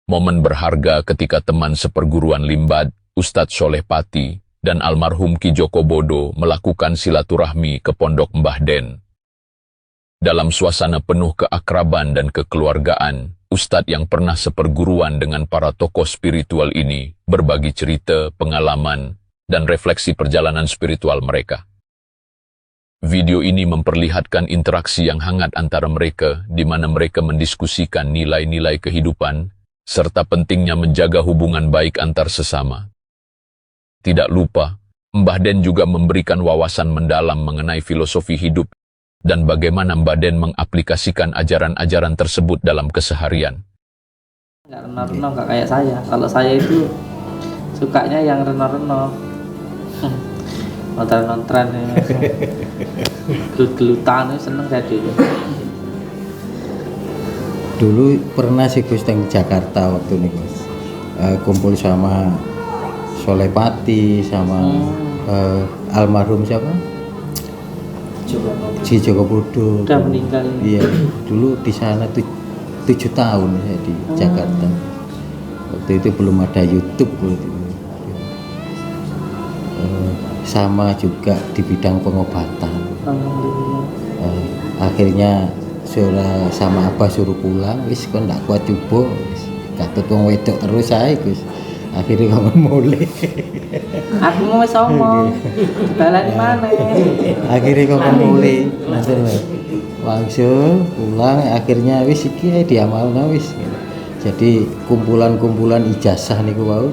Momen berharga ketika teman seperguruan Limbad, Ustadz Soleh Pati, dan almarhum Ki Joko Bodo melakukan silaturahmi ke Pondok Mbah Den. Dalam suasana penuh keakraban dan kekeluargaan, Ustadz yang pernah seperguruan dengan para tokoh spiritual ini berbagi cerita, pengalaman, dan refleksi perjalanan spiritual mereka. Video ini memperlihatkan interaksi yang hangat antara mereka, di mana mereka mendiskusikan nilai-nilai kehidupan, serta pentingnya menjaga hubungan baik antar sesama. Tidak lupa, Mbah Den juga memberikan wawasan mendalam mengenai filosofi hidup dan bagaimana Mbah Den mengaplikasikan ajaran-ajaran tersebut dalam keseharian. Nggak reno-reno, nggak kayak saya. Kalau saya itu sukanya yang reno-reno. Nontran-nontran ya. Gelut-gelutan ya, seneng saya dulu. Dulu pernah sih Gus di Jakarta waktu ini Gus, kumpul sama Soleh Pati sama almarhum siapa? Si Joko Bodo. Udah meninggal. Iya, dulu di sana 7 tahun saya di Jakarta. Waktu itu belum ada YouTube waktu itu. Sama juga di bidang pengobatan. Akhirnya sama Abah suruh pulang, wis kon ndak kuat coba, wis katut wong wedok terus ae Gus. Akhirnya kamu mulai. Aku mau ngomong, balani mana? Akhirnya kamu mulai, langsung pulang. Akhirnya wis iki diamalna wis. Jadi kumpulan-kumpulan ijazah niku wau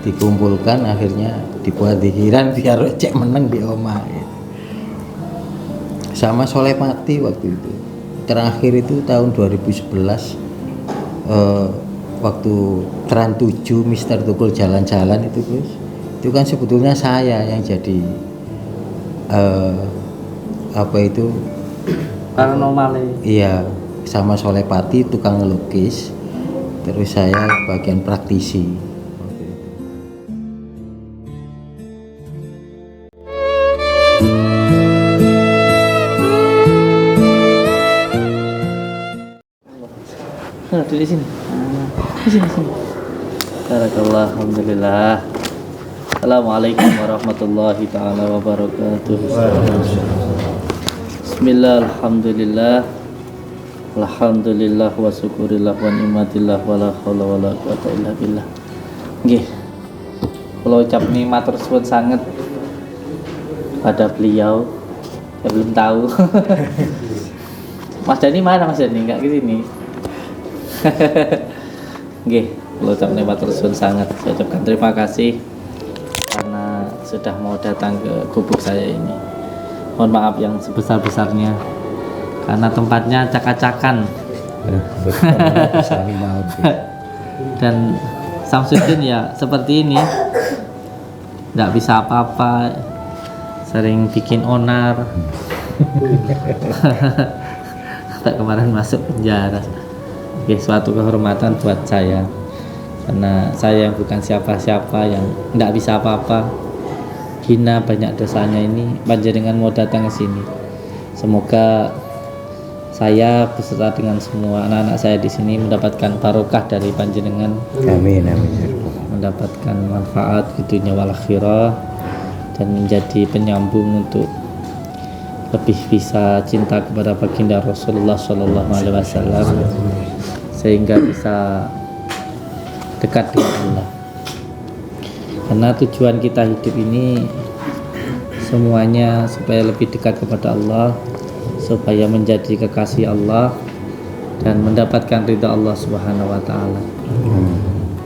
dikumpulkan, akhirnya dibuat dikiran biar cek meneng di omah gitu. Sama Soleh Pati waktu itu terakhir itu tahun 2011, waktu Trans 7 Mister Tukul jalan-jalan itu Gus, itu kan sebetulnya saya yang jadi apa itu Paranormal. iya, sama Soleh Pati tukang ngelukis, terus saya bagian praktisi. Di sini. Di sini. Barakallah, alhamdulillah. Assalamualaikum warahmatullahi taala wabarakatuh. Bismillah, alhamdulillah. Alhamdulillah wa syukurillah wa ni'matillah wa la haula wa la quwata illa billah. Nggih. Kula ucap matur suwun sanget pada beliau. Saya belum tahu. Mas Dani mana Mas Dani? Enggak ke sini. Nggih, kula ucapne matur suwun sangat. Saya ucapkan terima kasih karena sudah mau datang ke gubuk saya ini. Mohon maaf yang sebesar-besarnya karena tempatnya acak-acakan. Dan Samsudin ya seperti ini, nggak bisa apa-apa, sering bikin onar. Tak kemarin masuk penjara. Oke, suatu kehormatan buat saya karena saya yang bukan siapa-siapa, yang tidak bisa apa-apa, hina, banyak dosanya ini, panjenengan mau datang ke sini. Semoga saya beserta dengan semua anak-anak saya di sini mendapatkan barokah dari panjenengan. Amin, amin. Mendapatkan manfaat di dunia wal akhirah dan menjadi penyambung untuk lebih bisa cinta kepada baginda Rasulullah Shallallahu Alaihi Wasallam sehingga bisa dekat dengan Allah. Karena tujuan kita hidup ini semuanya supaya lebih dekat kepada Allah, supaya menjadi kekasih Allah dan mendapatkan ridha Allah Subhanahu wa taala.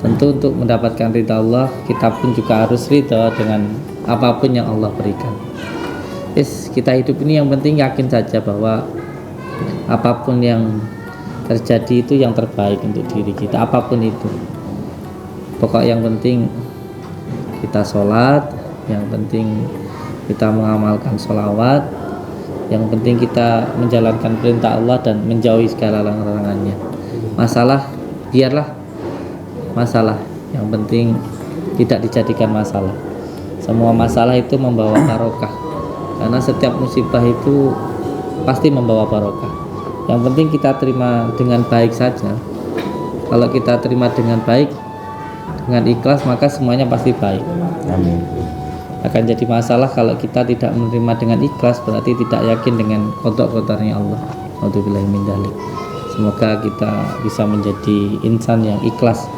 Tentu untuk mendapatkan ridha Allah, kita pun juga harus ridha dengan apapun yang Allah berikan. Kita hidup ini yang penting yakin saja bahwa apapun yang terjadi itu yang terbaik untuk diri kita, apapun itu. Pokok yang penting kita sholat, yang penting kita mengamalkan sholawat, yang penting kita menjalankan perintah Allah dan menjauhi segala larangannya. Masalah biarlah masalah, yang penting tidak dijadikan masalah. Semua masalah itu membawa barokah, karena setiap musibah itu pasti membawa barokah. Yang penting kita terima dengan baik saja, Kalau kita terima dengan baik, dengan ikhlas, maka semuanya pasti baik. Amin. Akan jadi masalah kalau kita tidak menerima dengan ikhlas, berarti tidak yakin dengan qada-qadarnya Allah. Alhamdulillah min dzalik. Semoga kita bisa menjadi insan yang ikhlas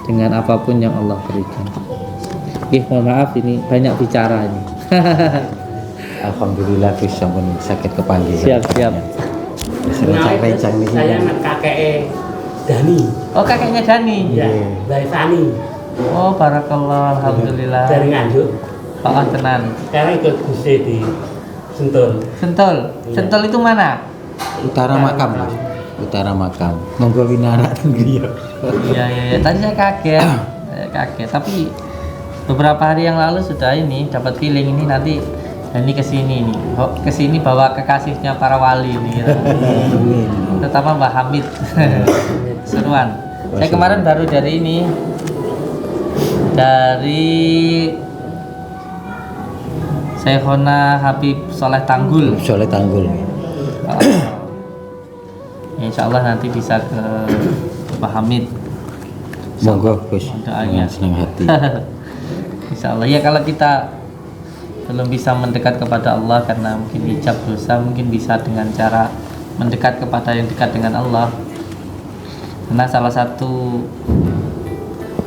dengan apapun yang Allah berikan. Mohon maaf ini banyak bicara ini. Alhamdulillah bisa pun sakit kepanggil. Siap. Rencang-rencang nih. Saya kakek Dani. Oh, kakeknya Dani. Ya, dari Sani. Oh, barakallah, alhamdulillah. Dari Nganjuk. Oh, tenan. Sekarang ikut Gusti di Sentul. Sentul itu mana? Utara makam, Mas. Utara makam. Monggo winara tenggriya. Iya. Tadi saya kaget. Tapi beberapa hari yang lalu sudah ini dapat feeling ini nanti Dani kesini nih. Kesini bawa kekasihnya para wali ini. Terutama Mbah Hamid. Seruan. Saya kemarin baru dari ini. Dari Syekhona Habib Soleh Tanggul. Soleh Tanggul. Insya Allah nanti bisa ke Mbah Hamid. Monggo Gus. Doanya. Dengan senang hati. Insya Allah ya, kalau kita belum bisa mendekat kepada Allah karena mungkin hijab dosa, mungkin bisa dengan cara mendekat kepada yang dekat dengan Allah. Karena salah satu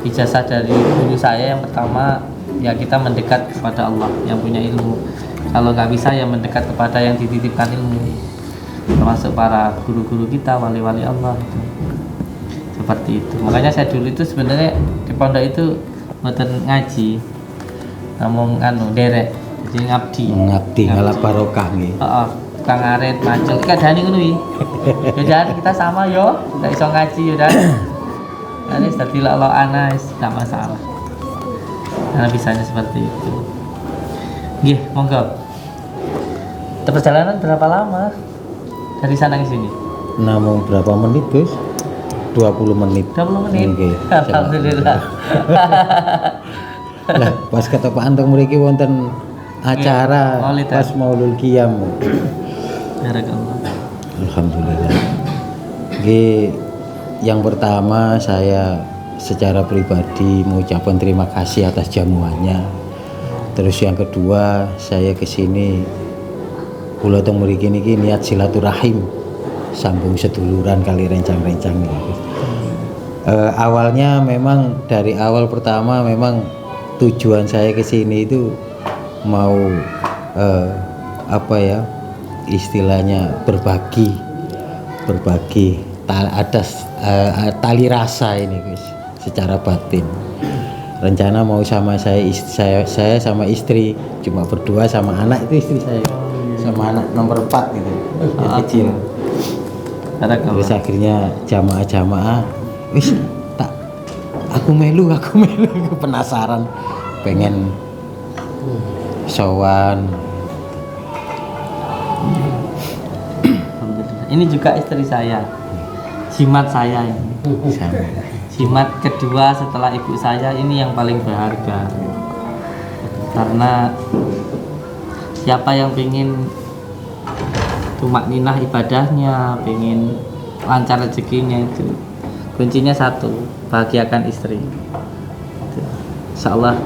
ijazah dari guru saya yang pertama, ya kita mendekat kepada Allah yang punya ilmu. Kalau nggak bisa ya mendekat kepada yang dititipkan ilmu, termasuk para guru-guru kita, wali-wali Allah gitu. Seperti itu. Makanya saya dulu itu sebenarnya di pondok itu mboten ngaji, namun derek, jadi ngabdi ngalah barokah nggih. Tukang ngarit macul iki kadane ngono iki. Ya jadi kita sama yo, ndak iso ngaji yo dan. Nah, wis dadi lo ana wis enggak masalah. Karena bisanya seperti itu. Nggih, monggo. Perjalanan berapa lama dari sana ke sini? Namung berapa menit, Gus? 20 menit. 20 menit. Nggih. Alhamdulillah. Lah, pas ketepaan teng mriki wonten acara Maulid, pas Maulul Qiyam. Barakallah. Alhamdulillah. Nggih, yang pertama saya secara pribadi mengucapkan terima kasih atas jamuannya. Terus yang kedua, saya kesini kula teng mriki niki niat silaturahim, sambung seduluran kali rencang-rencang niki. Awalnya memang dari awal pertama memang tujuan saya kesini itu mau istilahnya berbagi tali rasa ini guys, secara batin. Rencana mau sama saya sama istri, cuma berdua sama anak itu istri saya, sama anak nomor 4 gitu, yang kecil. Terus akhirnya jamaah wis tak aku melu penasaran pengen sowan. Ini juga istri saya, jimat saya ini. Jimat kedua setelah ibu saya, ini yang paling berharga. Karena siapa yang pengen tumakninah ibadahnya, pengen lancar rezekinya, itu kuncinya satu, bahagiakan istri. Insya Allah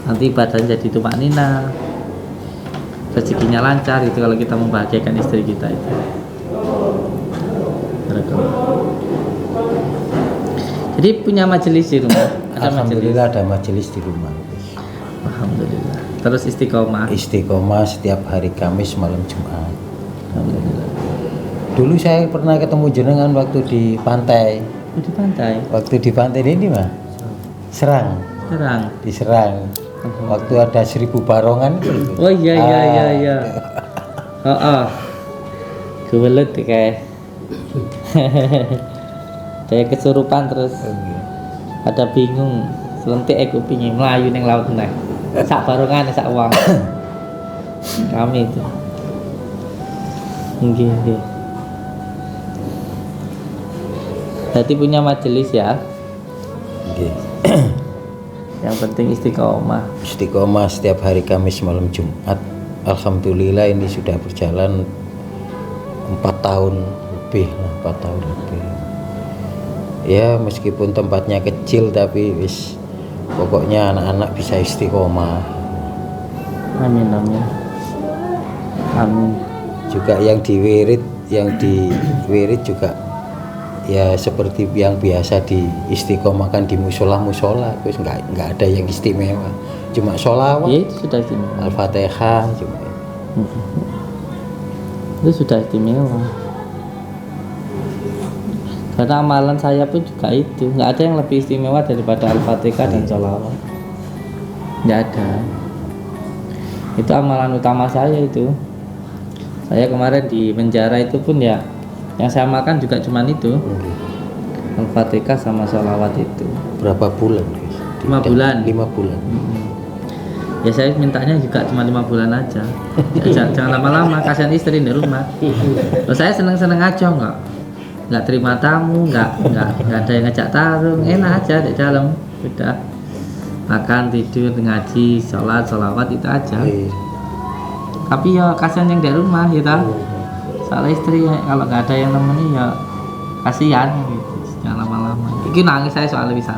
nanti ibadahnya jadi tumakninah, rezekinya lancar itu kalau kita membahagiakan istri kita itu. Jadi punya majelis di rumah. Alhamdulillah ada majelis di rumah. Alhamdulillah. Terus istiqomah. Istiqomah setiap hari Kamis malam Jumat. Alhamdulillah. Dulu saya pernah ketemu jenengan waktu di pantai. Di pantai. Waktu di pantai ini mah Serang. Di Serang. Waktu ada 1000 barongan. Oh iya. Kebelet kayak. Saya kesurupan terus. Ada bingung, selentik kupingnya melayu neng laut neng. Sak barongan sak uang. Kami itu. Nggih. Berarti punya majelis ya. Nggih. Yang penting istiqomah. Istiqomah setiap hari Kamis malam Jumat. Alhamdulillah ini sudah berjalan 4 tahun lebih. Ya meskipun tempatnya kecil tapi wis pokoknya anak-anak bisa istiqomah. Amin amin. Amin. Juga yang diwirid juga ya seperti yang biasa diistiqomahkan di musola terus nggak ada yang istimewa, cuma sholawat, Ya, itu sudah istimewa. al-fatihah cuma. Itu sudah istimewa. Karena amalan saya pun juga itu, nggak ada yang lebih istimewa daripada al-fatihah dan sholawat. Nggak ada. Itu amalan utama saya itu. Saya kemarin di penjara itu pun ya, yang saya makan juga cuman itu, al-fatihah sama sholawat itu. Berapa bulan guys? 5 bulan. 5 bulan. Ya saya mintanya juga cuma 5 bulan aja. Jangan lama-lama, kasihan istri di rumah. Loh, saya seneng-seneng aja nggak terima tamu, nggak ada yang ngajak tarung, enak aja di dalam, udah makan tidur ngaji sholat sholawat itu aja. Iya. Tapi ya kasihan yang di rumah gitu. Soalnya istri kalau nggak ada yang nemeni ya kasihan gitu. Jangan lama-lama. Ini nangis saya soalnya bisa.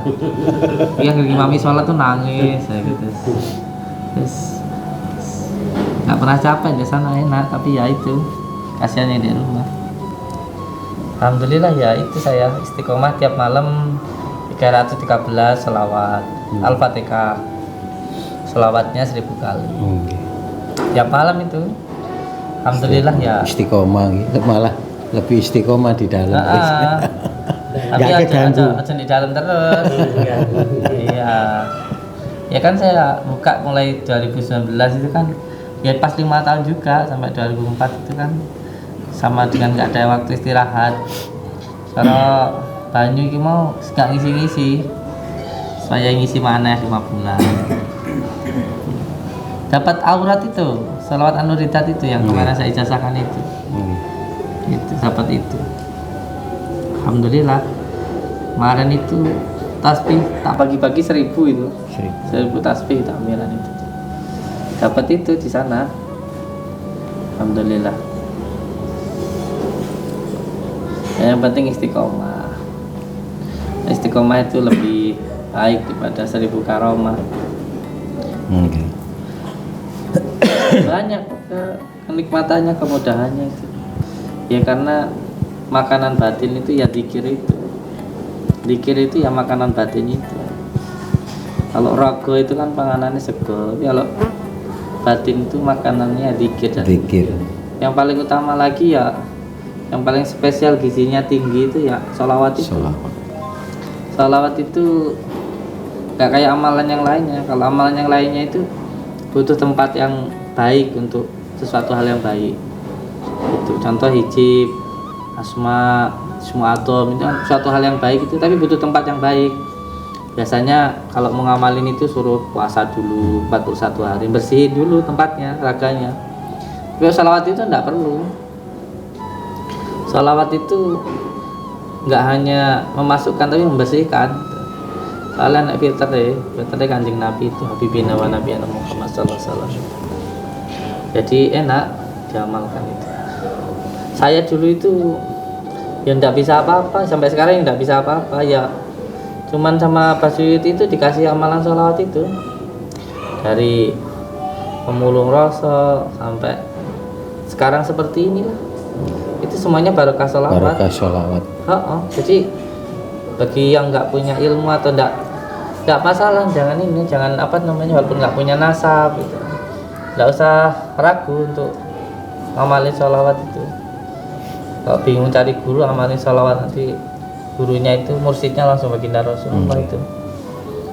Yang lagi mami sholat tuh nangis saya gitu. Terus nggak pernah capek di sana, enak, tapi ya itu kasihan yang di rumah. Alhamdulillah ya itu saya istiqomah tiap malam 313 selawat al-fatihah, selawatnya 1000 kali tiap malam itu. Alhamdulillah ya Istiqomah gitu, malah lebih istiqomah di dalam. tapi aja di dalam terus. Iya ya kan saya buka mulai 2019 itu kan ya pas 5 tahun juga sampai 2004 itu kan sama dengan nggak ada waktu istirahat. Kalau banyu ini mau nggak ngisi-ngisi, saya ngisi mana 5 bulan. Dapat aurat itu, salawat anuridat itu yang kemarin saya ijazahkan itu. Itu dapat itu. Alhamdulillah. Kemarin itu tasbih tak bagi-bagi 1000 itu. 1000 tasbih takmiran itu. Dapat itu di sana. Alhamdulillah. Yang penting istiqomah. Istiqomah itu lebih baik daripada 1000 karomah. Banyak kenikmatannya, kemudahannya itu. Ya karena makanan batin itu ya zikir itu. Zikir itu ya makanan batin itu. Kalau raga itu kan panganannya sego, tapi kalau batin itu makanannya zikir. Zikir. Yang paling utama lagi ya, yang paling spesial gizinya tinggi itu ya sholawat itu. Sholawat itu gak kayak amalan yang lainnya. Kalau amalan yang lainnya itu butuh tempat yang baik untuk sesuatu hal yang baik. Itu contoh hijib, asma, semua atom itu suatu hal yang baik itu, tapi butuh tempat yang baik. Biasanya kalau mau ngamalin itu suruh puasa dulu 41 hari, bersihin dulu tempatnya, raganya. Tapi sholawat itu enggak perlu. Sholawat itu enggak hanya memasukkan tapi membersihkan. Soalnya filternya Kanjeng Nabi itu Habibina wa Nabiyana Muhammad sallallahu alaihi wasallam. Jadi enak diamalkan itu. Saya dulu itu ya enggak bisa apa-apa, sampai sekarang enggak bisa apa-apa ya. Cuman sama Pak Suyuti itu dikasih amalan sholawat itu. Dari pemulung rasa sampai sekarang seperti inilah. Itu semuanya barokah sholawat. Barokah sholawat. Jadi bagi yang nggak punya ilmu atau nggak masalah, jangan apa namanya, walaupun nggak punya nasab gitu, nggak usah ragu untuk ngamalin sholawat itu. Kalau bingung cari guru, amalin sholawat, nanti gurunya itu mursyidnya langsung baginda Rasulullah itu,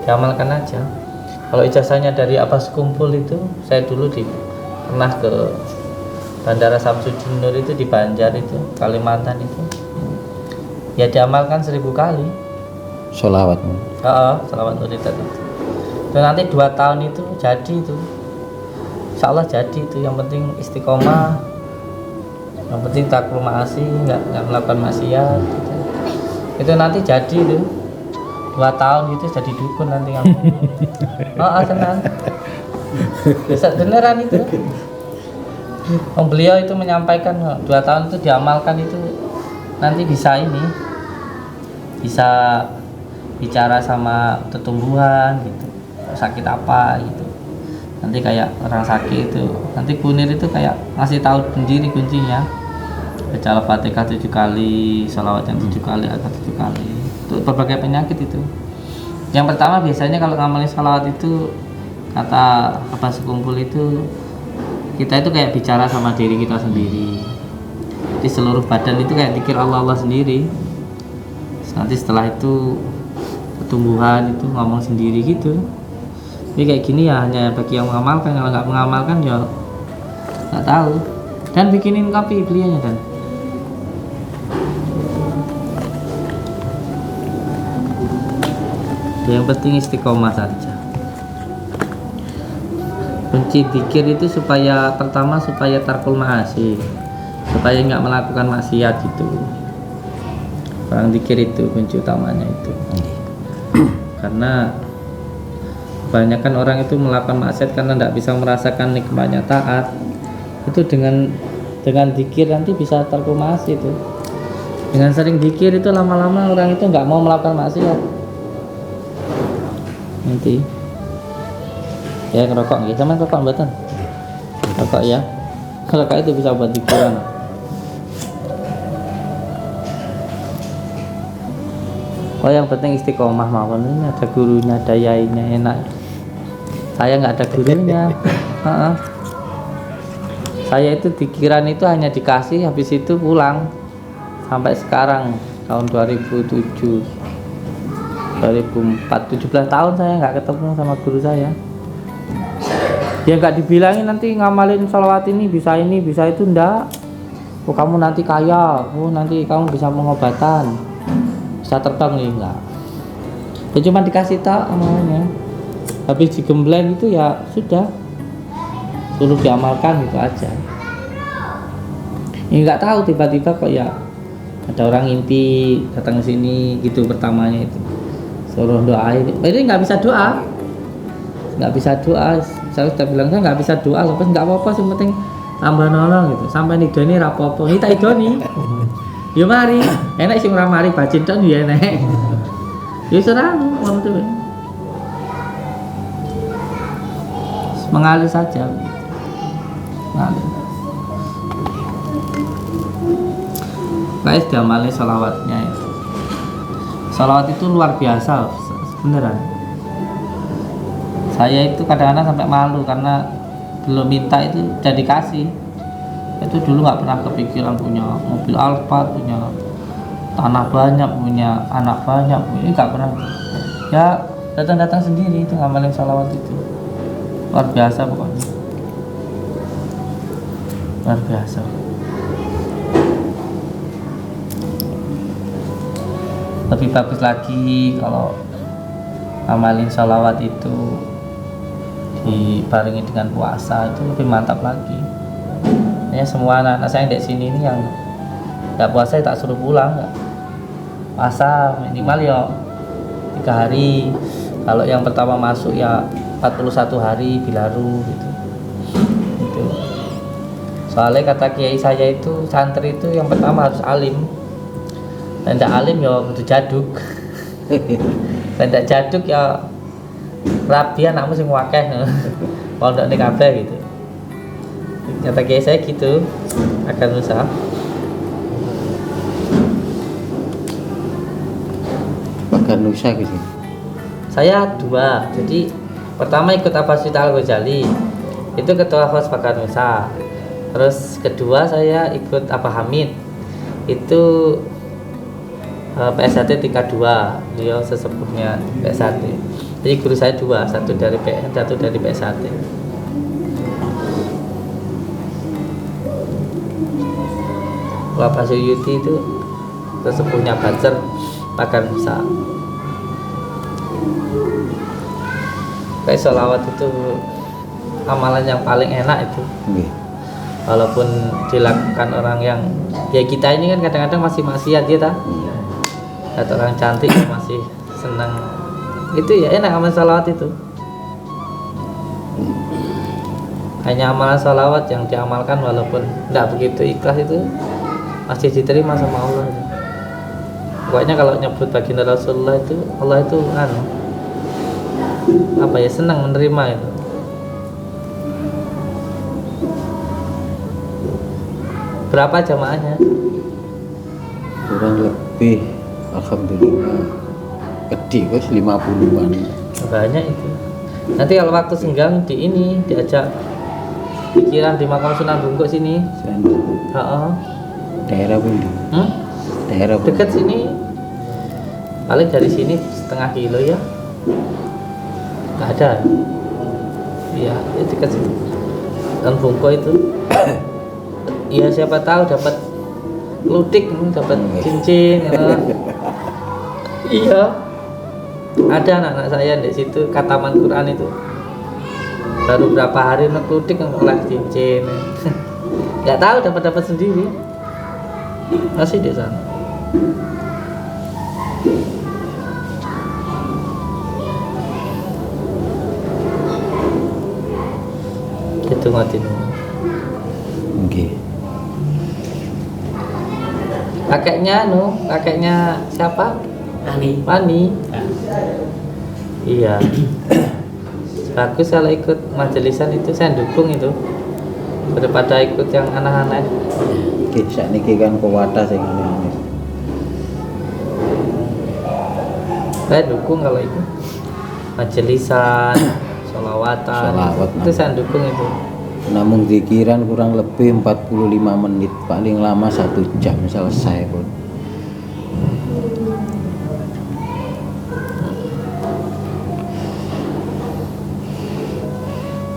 diamalkan aja. Kalau ijazahnya dari Abbas Kumpul itu, saya dulu pernah ke Bandara Samsudin Nur itu di Banjar itu, Kalimantan itu. Ya diamalkan 1000 kali Sholawat. sholawat nuridat itu. Dan nanti 2 tahun itu jadi itu, insya Allah jadi itu. Yang penting istiqomah, yang penting takrul ma'asi, nggak melakukan maksiat gitu. Itu nanti jadi itu 2 tahun itu jadi dukun nanti kamu. Tenang, bisa beneran itu. Beliau itu menyampaikan 2 tahun itu diamalkan itu nanti bisa ini, bisa bicara sama tumbuhan gitu, sakit apa gitu. Nanti kayak orang sakit itu, nanti kunir itu kayak ngasih tahu sendiri kuncinya. Baca Al-Fatihah 7 kali, sholawat yang 7 kali, atau 7 kali untuk berbagai penyakit itu. Yang pertama biasanya kalau ngamalin sholawat itu, kata apa sekumpul itu, kita itu kayak bicara sama diri kita sendiri. Di seluruh badan itu kayak zikir Allah sendiri. Nanti setelah itu tumbuhan itu ngomong sendiri gitu. Jadi kayak gini ya hanya bagi yang mengamalkan, kalau nggak mengamalkan ya nggak tahu. Dan bikinin kopi beliaunya dan. Yang penting istiqomah saja. Kunci zikir itu supaya pertama supaya tarkul ma'asi, supaya nggak melakukan maksiat gitu. Orang zikir itu kunci utamanya itu. Karena kebanyakan orang itu melakukan maksiat karena tidak bisa merasakan nikmatnya taat. Itu dengan zikir nanti bisa tarkul ma'asi itu. Dengan sering zikir itu lama-lama orang itu nggak mau melakukan maksiat. Nanti ya ngerokok gitu, sama rokok mboten. Rokok ya. Rokok itu bisa buat pikiran. Oh yang penting istiqomah mawon, ini ada gurunya, ada yainya, enak. Saya nggak ada gurunya. Saya itu pikiran itu hanya dikasih, habis itu pulang. Sampai sekarang tahun 2007 2004, 17 tahun saya nggak ketemu sama guru saya. Ya nggak dibilangin nanti ngamalin sholawat ini bisa itu, ndak. Oh kamu nanti kaya, oh nanti kamu bisa pengobatan, bisa terbang nih, enggak. Ya cuma dikasih tahu amalnya, habis digembleng itu ya sudah, suruh diamalkan gitu aja. Ya nggak tahu tiba-tiba kok ya ada orang inti datang ke sini gitu pertamanya itu suruh doain. Ini nggak bisa doa, saya sudah bilang saya nggak bisa doa, lepas nggak apa-apa, yang penting tambah nolong gitu, sampai nidoni rapopo, ini tak idoni, yo mari, enak sih orang mari bacin don ya enak, yo serang, mengalir saja, mengalir. Guys, diamali sholawatnya ya. Sholawat itu luar biasa, beneran. Saya itu kadang-kadang sampai malu karena belum minta itu udah dikasih. Itu dulu nggak pernah kepikiran punya mobil Alphard, punya tanah banyak, punya anak banyak, ini nggak pernah. Ya datang-datang sendiri itu ngamalin sholawat itu. Luar biasa pokoknya. Luar biasa. Lebih bagus lagi kalau amalin sholawat itu dibarengi dengan puasa, itu lebih mantap lagi. Ya semua anak-anak saya yang di sini ini yang nggak puasa tak suruh pulang, nggak puasa minimal ya 3 hari. Kalau yang pertama masuk ya 41 hari bilaru gitu. Gitu. Soalnya kata kiai saya itu santri itu yang pertama harus alim. Dan tidak alim ya kudu jaduk. Dan tidak jaduk ya rabi anakmu sing wakeh. Pondok ning kabeh gitu. Kata kiai saya gitu, akan usaha. Bahkan Nusa gitu. Saya 2. Jadi pertama ikut Abbas Al-Ghazali. Itu ketua Fas Bahkan Nusa. Terus kedua saya ikut Abah Hamid. Itu PSHT tingkat 2, beliau sesepuhnya PSHT. Jadi guru saya 2, satu dari PN, satu dari PSHT. Bapak Suyuti itu sesepuhnya Banser Bahkan Nusa. Kayak sholawat itu amalan yang paling enak itu. Walaupun dilakukan orang yang ya kita ini kan kadang-kadang masih maksiat ya ta. Atau orang cantik yang masih senang itu ya enak amal salawat itu. Hanya amalan salawat yang diamalkan walaupun tidak begitu ikhlas itu masih diterima sama Allah. Pokoknya kalau nyebut baginda Rasulullah itu Allah itu apa ya, senang menerima itu. Berapa jamaahnya? Kurang lebih alhamdulillah gede wis 50-an. Banyak itu. Nanti kalau waktu senggang diajak pikiran di makam Sunan Bungkuk sini. Heeh. Daerah pundi? Daerah pundi? Dekat sini. Paling dari sini setengah kilo ya. Nggak ada. Iya, ya dekat situ. Dan Bungkuk itu. Iya, siapa tahu dapat ludik, dapat cincin. Iya. Ada anak-anak saya di situ kataman Quran itu. Baru berapa hari nekludik oleh cincin. Nggak tahu dapat sendiri. Masih di sana. Itu ngatin. Oke. Kakeknya siapa? Pani. Iya. Bagus kalau ikut majelisan itu, saya dukung itu daripada ikut yang aneh-aneh. Oke, sakniki kan kuwata sing aneh-aneh. Saya dukung kalau itu majelisan, sholawatan, Sholawat, itu saya dukung itu. Namun zikiran kurang lebih 45 menit, paling lama 1 jam selesai pun.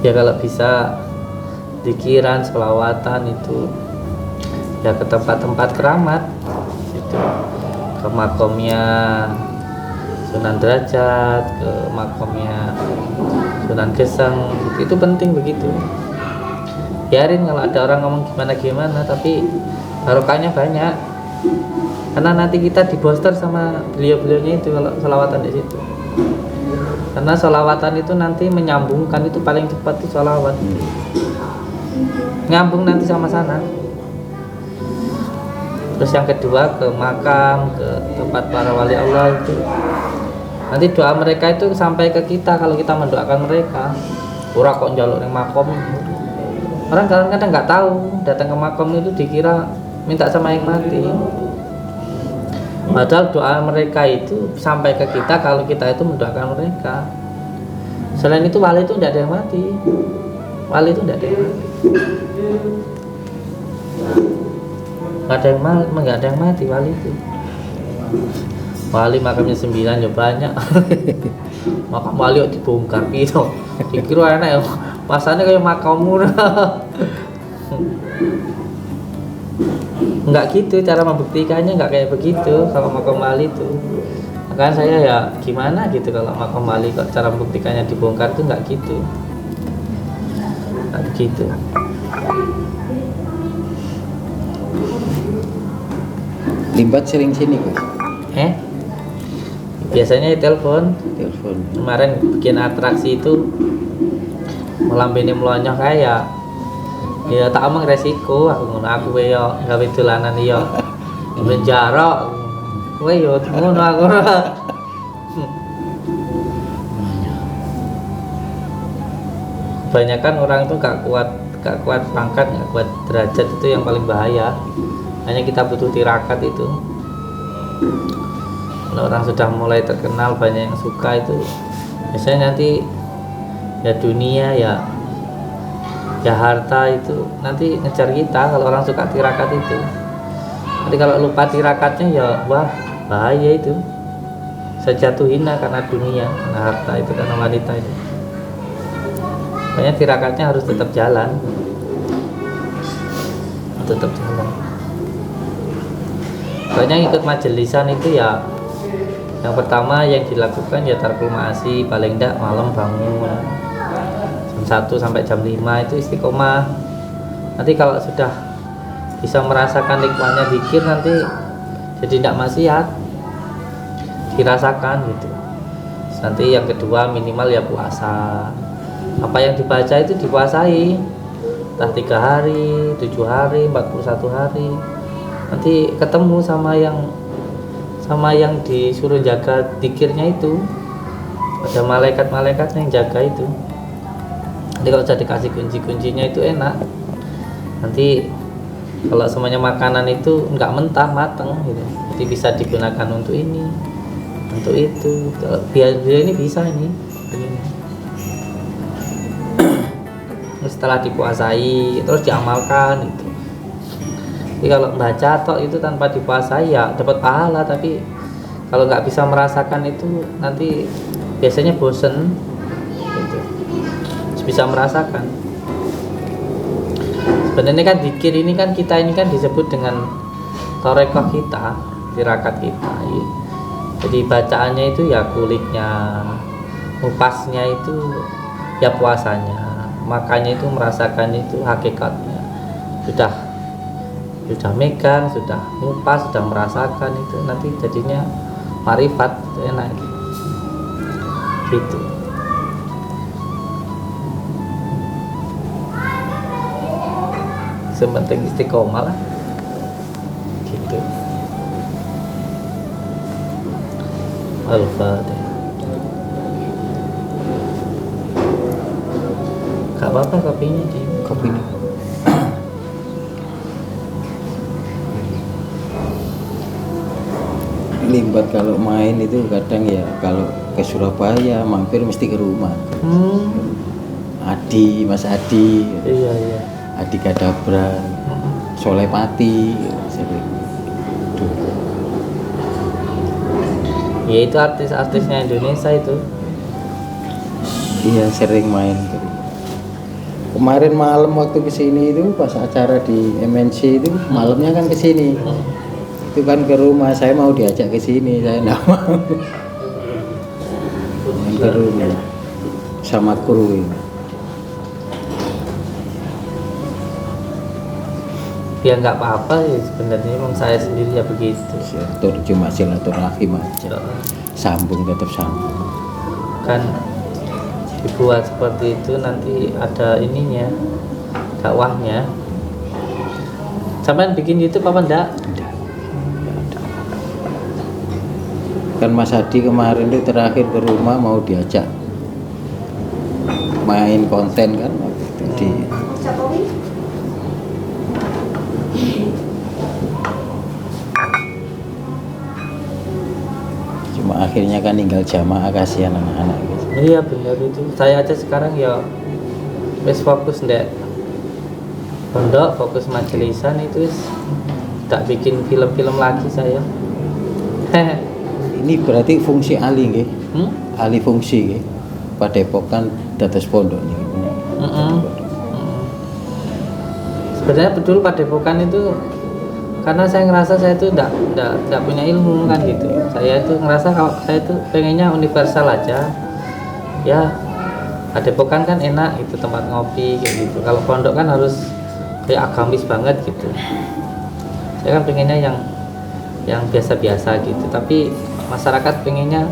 Ya kalau bisa zikiran, sholawatan itu ya ke tempat-tempat keramat itu, ke makomnya Sunan Derajat, ke makomnya Sunan Geseng, itu penting begitu. Biarin kalau ada orang ngomong gimana tapi barokahnya banyak, karena nanti kita diboster sama beliau-beliaunya itu kalau sholawatan di situ. Karena sholawatan itu nanti menyambungkan, itu paling cepat itu sholawat, nyambung nanti sama sana. Terus yang kedua ke makam, ke tempat para wali Allah itu, nanti doa mereka itu sampai ke kita kalau kita mendoakan mereka. Ora kok njaluk ning makom. Orang kadang-kadang nggak tahu datang ke makom itu dikira minta sama yang mati. Padahal doa mereka itu sampai ke kita kalau kita itu mendoakan mereka. Selain itu wali itu tidak ada yang mati. Wali itu tidak ada yang mati. Nggak ada yang mati wali itu. Wali makamnya 9 ya banyak. Makam wali kok dibongkar gitu. Dikira enak ya. Pasannya kayak makammu. Enggak gitu cara membuktikannya, enggak kayak begitu kalau makam wali itu. Makanya saya ya gimana gitu kalau makam wali kok cara membuktikannya dibongkar itu enggak gitu. Enggak begitu. Limbat sering sini, Gus. Biasanya telepon. Kemarin bikin atraksi itu melambene melonyoh kayak ya tak omong resiko aku yo gawe dolanan yo penjara kowe yo ngono aku. Kebanyakan orang tuh gak kuat pangkat, gak kuat derajat, itu yang paling bahaya. Hanya kita butuh tirakat itu. Kalau orang sudah mulai terkenal, banyak yang suka itu, biasanya nanti ya dunia ya harta itu nanti ngejar kita. Kalau orang suka tirakat itu, nanti kalau lupa tirakatnya ya wah bahaya itu, saya jatuh hina karena dunia, karena harta itu, karena wanita itu. Makanya tirakatnya harus tetap jalan, Banyak ikut majelisan itu ya, yang pertama yang dilakukan ya tarkul ma'asi, paling enggak malam bangun jam 1 sampai jam 5 itu istiqomah. Nanti kalau sudah bisa merasakan nikmatnya zikir, nanti jadi tidak maksiat, dirasakan gitu. Terus nanti yang kedua minimal ya puasa. Apa yang dibaca itu dipuasai, entah 3 hari, 7 hari, 41 hari. Nanti ketemu sama yang sama yang disuruh jaga dikirnya itu, ada malaikat-malaikat yang jaga itu. Jadi kalau sudah dikasih kunci-kuncinya itu enak. Nanti kalau semuanya makanan itu nggak mentah, mateng gitu. Jadi bisa digunakan untuk ini, untuk itu. Biar ini bisa ini. Begini. Setelah dikuasai terus diamalkan itu. Jadi kalau baca tok itu tanpa dikuasai ya dapat pahala, tapi kalau nggak bisa merasakan itu nanti biasanya bosen gitu. Bisa merasakan. Sebenarnya kan zikir ini kan kita ini kan disebut dengan torekoh kita, tirakat kita. Jadi bacaannya itu ya kuliknya, ngupasnya itu ya puasanya, makanya itu merasakan itu hakikatnya. Sudah megang, sudah ngupas, sudah merasakan itu nanti jadinya marifat enak gitu. Sementing istiqomah lah gitu. Al-Fatihah. Gak apa-apa kopinya di kopinya. Limbat kalau main itu kadang ya kalau ke Surabaya mampir mesti ke rumah. Mas Adi. Iya. Adi Kadabra, Soleh Pati, ya itu artis-artisnya Indonesia itu. Iya sering main. Kemarin malam waktu kesini itu pas acara di MNC itu malamnya kan kesini. Itu kan ke rumah, saya mau diajak ke sini, saya enggak mau. Ke rumah sama kru ini. Ya nggak apa-apa ya sebenarnya, emang saya sendiri ya begitu. Cuma silaturahim aja, sambung tetap sambung. Kan dibuat seperti itu nanti ada ininya, dakwahnya. Sampai bikin YouTube apa enggak? Enggak ada. Kan Mas Adi kemarin itu terakhir ke rumah mau diajak main konten kan waktu itu di cuma akhirnya kan tinggal jamaah, kasihan anak-anak gitu. Iya benar itu. Saya aja sekarang ya wis fokus ndek pondok, fokus majelisan itu wis tak bikin film-film lagi saya. Ini berarti fungsi ali nggih. Ali fungsi nggih. Padepokan dados pondok niki. Sebenarnya betul padepokan itu karena saya ngerasa saya itu enggak punya ilmu kan gitu. Saya itu ngerasa kalau saya itu pengennya universal aja. Ya padepokan kan enak itu tempat ngopi kayak gitu. Kalau pondok kan harus kayak agamis banget gitu. Saya kan pengennya yang biasa-biasa gitu. Tapi masyarakat pengennya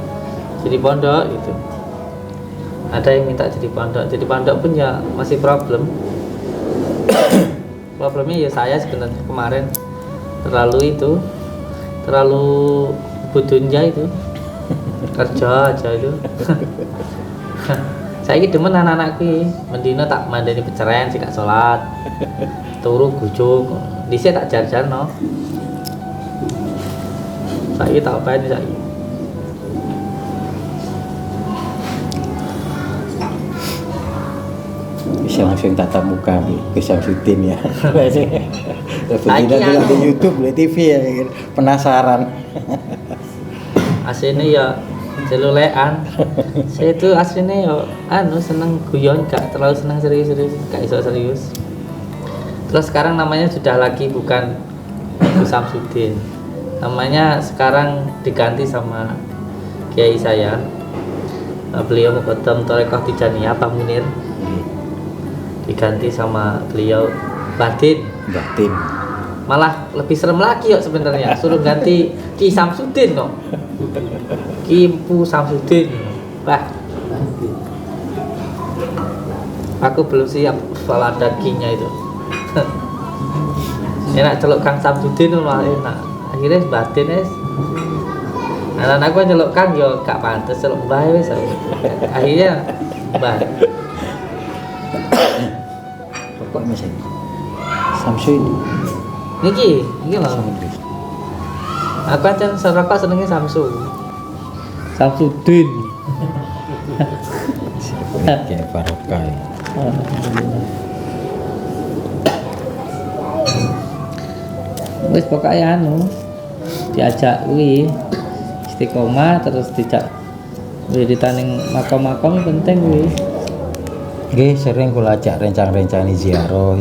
jadi pondok gitu. Ada yang minta jadi pondok pun ya masih problem. Problemnya ya saya sebenarnya kemarin terlalu budunja itu kerja aja itu. Saya ini demen anak-anakku mendino tak mandani peceren sih gak sholat turu gujuk dhisik tak jar-jarno. Saya tak apa ini saya bisa langsung tatap muka ke Syamsuddin ya. Begitu di YouTube, di TV ya, penasaran. aslinya ya celulean. Saya itu aslinya ya seneng guyon, gak terlalu seneng serius-serius, gak iso serius. Terus sekarang namanya sudah lagi bukan Ibu Syamsuddin, namanya sekarang diganti sama kiai saya, beliau Muqaddam Thorekoh Tijaniyah Pak Munir, diganti sama beliau Batin. Malah lebih serem lagi sebenarnya, suruh ganti Ki Syamsuddin kok. Ki Mpu Syamsuddin. Wah. Aku belum siap soal ada Ki-nya itu. Enak celuk Kang Syamsuddin malah enak. Akhirnya Batin Anak aku nyeluk Kang yo gak pantes celuk Mbah wis. Akhirnya Mbah. Pokok misalnya Samsu itu Niki lho. Aku aja serokok senengnya Samsu. Samsudin. kayak barokah ya. Wis pokoknya diajak kuwi istiqomah terus dijak wiridan ning makam-makam penting kuwi. Nggih sering kula ajak rencang-rencang ziarah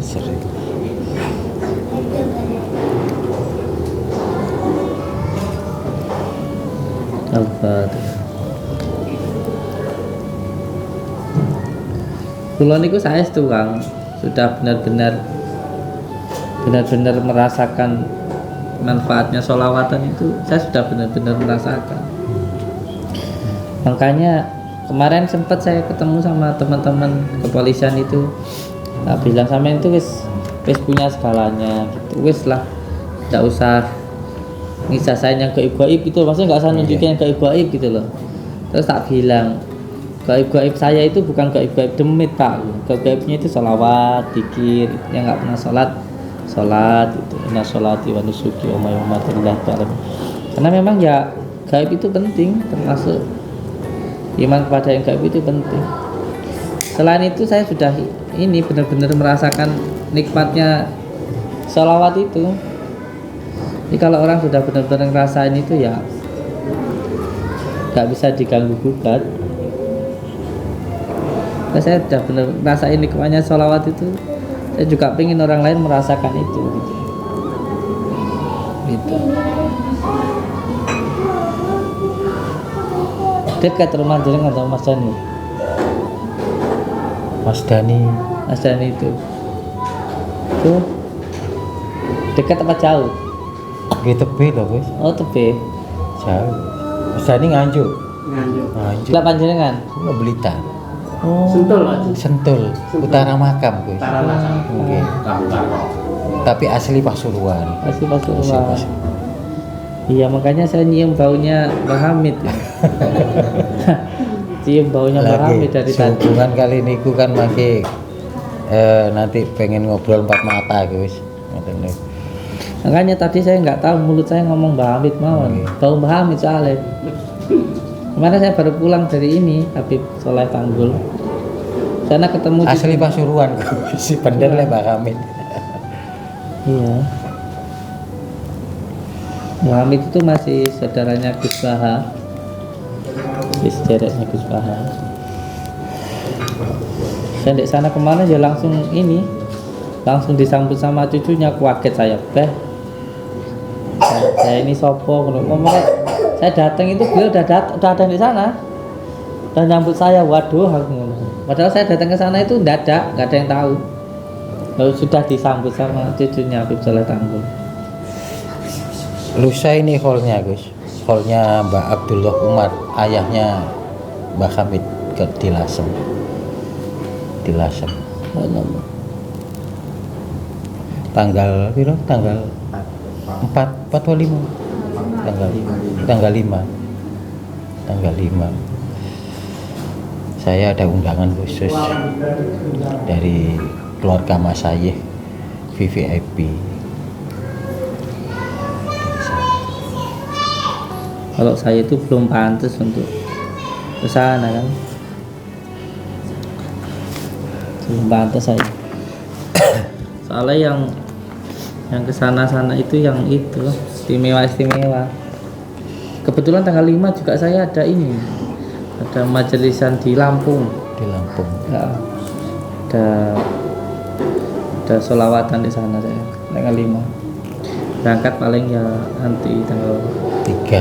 sering. Al-Fatihah. Kula niku saestu Kang, sudah benar-benar merasakan manfaatnya sholawatan itu. Saya sudah benar-benar merasakan. Makanya kemarin sempat saya ketemu sama teman-teman kepolisian itu, bilang sama itu wis punya segalanya gitu, wis lah, tidak usah ngisasain yang gaib-gaib gitu, maksudnya nggak usah nunjukin yang gaib-gaib gitu loh. Terus tak bilang gaib-gaib saya itu bukan gaib-gaib demit Pak, gaib-gaibnya itu sholawat, zikir, yang nggak pernah sholat itu, inna sholati wa nusuki wa mayyumatillah ta'ala. Karena memang ya gaib itu penting, termasuk iman kepada yang gaib itu penting. Selain itu saya sudah ini benar-benar merasakan nikmatnya sholawat itu. Jadi kalau orang sudah benar-benar ngerasain itu ya nggak bisa diganggu gugat. Nah, saya sudah benar ngerasain nikmatnya sholawat itu. Saya juga pengen orang lain merasakan itu gitu. Dekat rumah jenengan atau Mas Dani? Mas Dani itu dekat apa jauh? Nggih tebe lho wis. Oh tebe. Jauh. Mas Dani Nganjuk. Lah panjenengan? Kula Blitar. Oh. Sentul, utara makam guys. Oke. Tapi asli Pasuruan. Asli Pasuruan. Iya makanya saya nyium baunya Mbah Hamid. Cium baunya Mbah Hamid dari tadi. Hubungan kali niku kan makin nanti pengen ngobrol empat mata guys. Makanya tadi saya nggak tahu mulut saya ngomong Mbah Hamid mawon. Bau Mbah Hamid soalnya. Kemarin saya baru pulang dari ini Habib Soleh Tanggul. Sana ketemu asli Pasuruan si bener lah Mbah Hamid. Iya. Mbah Hamid itu masih saudaranya Gus Baha. Di sederetnya Gus Baha. Saya di sana kemana ya langsung disambut sama cucunya, kaget saya. Saya ini sopo ngomongnya. Saya datang itu beliau udah ada di sana dan nyambut saya. Waduh, padahal saya datang ke sana itu nggak ada yang tahu. Lalu sudah disambut sama cucunya Habib Soleh Tanggul. Lusa ini hallnya Gus, hallnya Mbak Abdullah Umar, ayahnya Mbak Hamid di Lasem. Tanggal 4 atau 5? Tanggal 5 saya ada undangan khusus dari keluarga Mas Ayeh VVIP. Kalau saya itu belum pantas untuk ke sana kan, belum pantas saya. Soalnya yang kesana itu yang itu istimewa. Kebetulan tanggal 5 juga saya ada majelisan di Lampung. Ya, ada sholawatan di sana saya tanggal 5. Berangkat paling ya nanti tanggal 3, 2.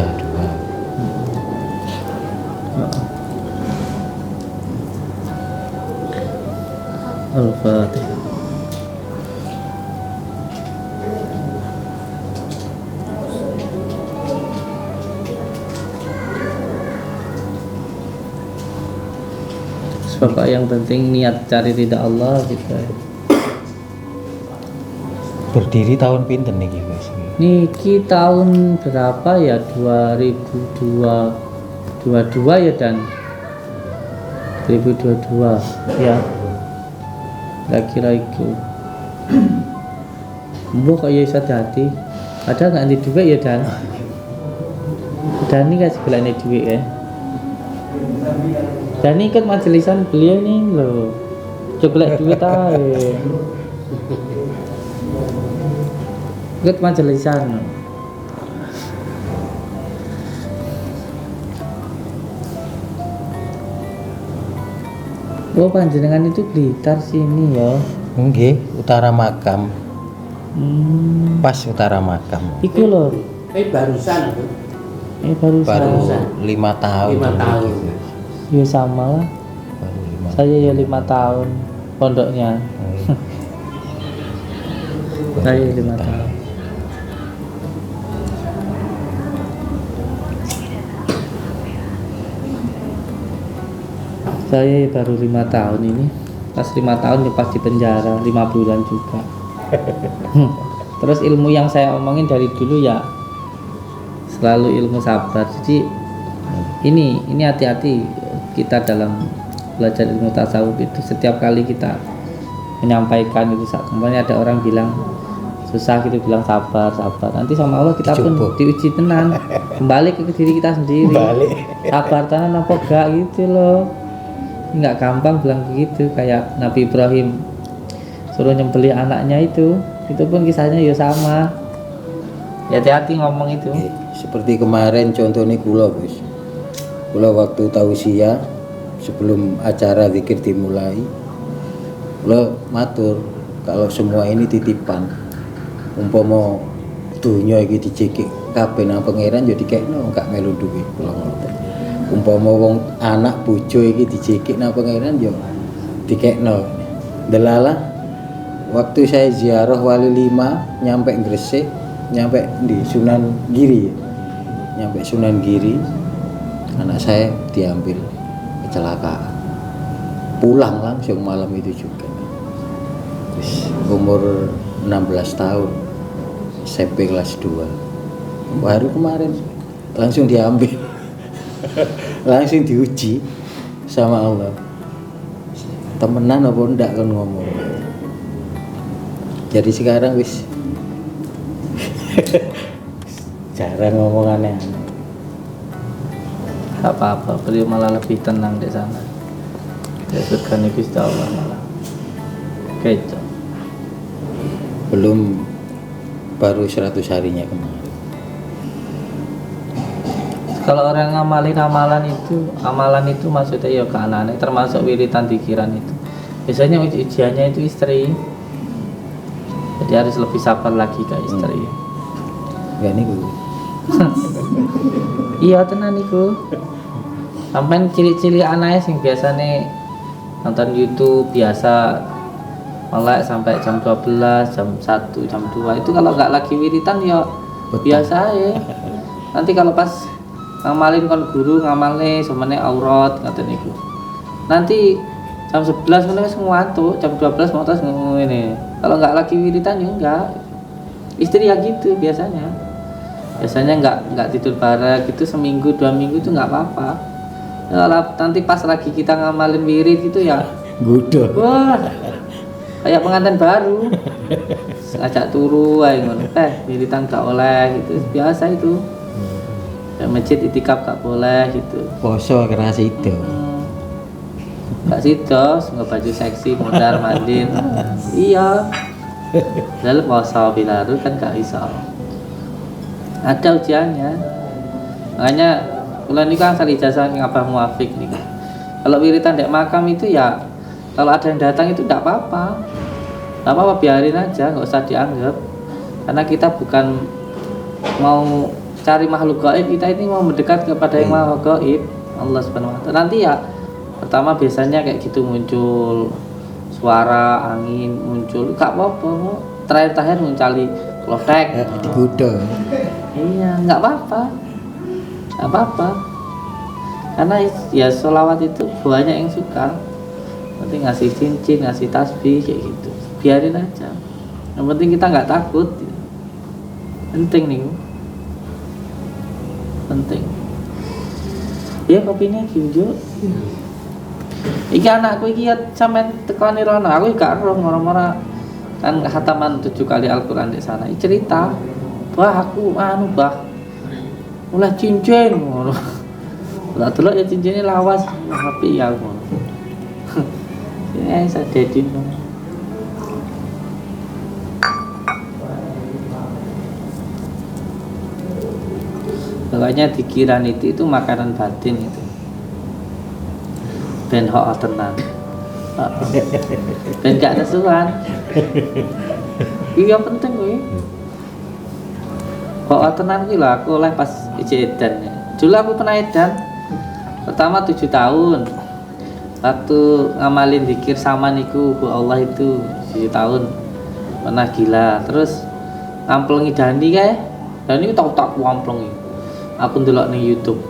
Al-Fatihah. Bapak yang penting niat cari ridha Allah gitu. Berdiri tahun pinten nih guys? Niki tahun berapa ya? 2022 ya, dan 2022 ya, kira-kira itu. Mbok kok ya iso dadi. Padahal nggak ada duit ya, Dan ini kasih belaknya duit ya. Dan ini ikut majelisan beliau nih loh. Coba duit aja. Ikut majelisan. Oh, panjenengan itu Blitar sini ya. Nggih, utara makam. Pas utara makam. Iku loh. barusan itu. Baru Baru saya. 5 tahun. 5 tahun. Ya sama lah. Baru 5. Saya ya 5 tahun pondoknya. Saya 5 tahun. Saya baru 5 tahun ini. Pas 5 tahun ya pas di penjara 5 bulan juga. Terus ilmu yang saya omongin dari dulu ya selalu ilmu sabar. Jadi ini hati-hati kita dalam belajar ilmu tasawuf itu. Setiap kali kita menyampaikan itu, kemarin ada orang bilang susah gitu, bilang sabar, nanti sama Allah kita pun diuji tenan, kembali ke diri kita sendiri. Sabar tenan apa gak gitu loh. Nggak gampang bilang begitu. Kayak Nabi Ibrahim suruh nyembelih anaknya itu pun kisahnya ya sama. Ya hati-hati ngomong itu. Seperti kemarin contohnya kula Gus. Kula waktu tausiah sebelum acara zikir dimulai, kula matur kalau semua ini titipan. Umpama dunya iki dicekik kabeh nang pangeran ya dikekno gak melu duwe kula ngoten. Umpama wong anak bojo iki dicekik nang pangeran ya dikekno. Delalah waktu saya ziarah Wali 5 nyampe Gresik, nyampe di Sunan Giri. Nyampe Sunan Giri, anak saya diambil kecelakaan. Pulang langsung malam itu juga. Terus umur 16 tahun, SMP kelas 2. Baru kemarin langsung diambil. Langsung diuji sama Allah. Temenan apa enggak kan ngomong. Jadi sekarang wis jarang ngomong aneh-aneh. Gak apa-apa, beliau malah lebih tenang di sana. Ya surga nih Gusti Allah malah. Kecok. Belum, baru 100 harinya kemarin. Kalau orang ngamalin amalan itu maksudnya ya ke anak-anak, termasuk wiritan pikiran itu. Biasanya ujiannya itu istri. Jadi harus lebih sabar lagi ke istri. Ya niku. Iya tenan niku. Sampai cili-cili anaknya sing biasanya nonton YouTube biasa melek sampai jam 12, jam 1, jam 2. Itu kalau nggak lagi wiritan ya biasa ya. Nanti kalau pas ngamalin kon guru ngamalne semene aurat ngaten niku. Nanti jam 11 meneh wis ngantuk, jam 12 mau terus ngene. Kalau nggak lagi wiritan ya enggak. Istri ya gitu biasanya. Biasanya nggak tidur bareng gitu seminggu 2 minggu itu nggak apa-apa. Kalau nanti pas lagi kita ngamalin wirid gitu ya Gudo. wah kayak pengantin baru. Ngajak turu ae ngono. Wiritan gak oleh gitu. Biasa itu. Ya, masjid itikaf gak boleh gitu. Poso keras itu. Gak sido, nggak baju seksi, modar mandin. Iya. Lalu poso bilaru kan gak iso. Ada ujiannya. Makanya bulan ini kan asal ijazah yang Abah Muafik nih. Kalau wiritan dek makam itu ya, kalau ada yang datang itu tidak apa-apa. Tidak apa-apa, biarin aja, nggak usah dianggap. Karena kita bukan mau cari makhluk gaib, kita ini mau mendekat kepada yang makhluk gaib, Allah Subhanahu wa Ta'ala. Nanti ya pertama biasanya kayak gitu muncul suara angin, muncul gak apa-apa, terakhir muncali klofek Di Gudo. iya nggak apa-apa karena ya sholawat itu banyak yang suka. Nanti ngasih cincin, ngasih tasbih kayak gitu, biarin aja, yang penting kita nggak takut. penting nih, penting. Ya kopinya kinjo. Iki anakku iki sampean tekani rono, aku gak roh ngora-ngora kan khataman 7 kali Al-Qur'an di sana. Cerita, "Wah, aku bah mulai cincin ngono." Lah delok ya cincinnya lawas, HP ya ngono. Ya sadedin. Pokoknya pikiran itu makanan batin itu. Ben ho tenan. Ben gak nesuan. Iya penting kuwi. Ho tenan kuwi lho aku oleh pas edan. Dulu aku pernah edan. Pertama 7 tahun. Waktu ngamalin zikir sama niku Bu Allah itu 7 tahun. Pernah gila. Terus ngamplengi dandi kae. Dan ini tak kuamplengi. Aku ndelok ning YouTube.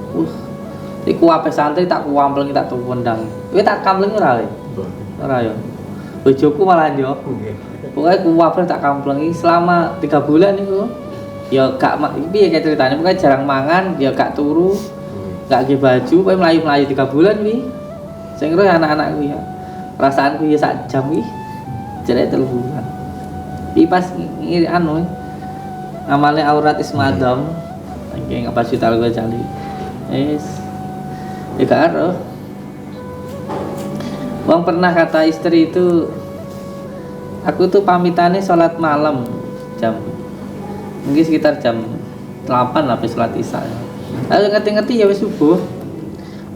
Iku ape santri tak kuamplengi tak tuwendang. Kowe tak kamplengi ora le? Ora ya. Bojoku malah yo. Pokoke kuwamplen tak kamplengi selama 3 bulan niku. Ya gak piye kayak ceritanya, pokoke jarang mangan, ya gak turu. Gak nggih baju, pokoke mlayu-mlayu 3 bulan wi. Sing roh anak-anakku ya. Perasaanku ya sak jam wi. Jare 3 bulan. Iki pas ngiri anu amale aurat ismadam. Nggih ngapa jutal gue cali. Ya gak ada. Wong pernah kata istri itu, aku tuh pamitannya sholat malam jam mungkin sekitar jam 8 lah sholat isya. Lalu ngerti-ngerti ya wis subuh.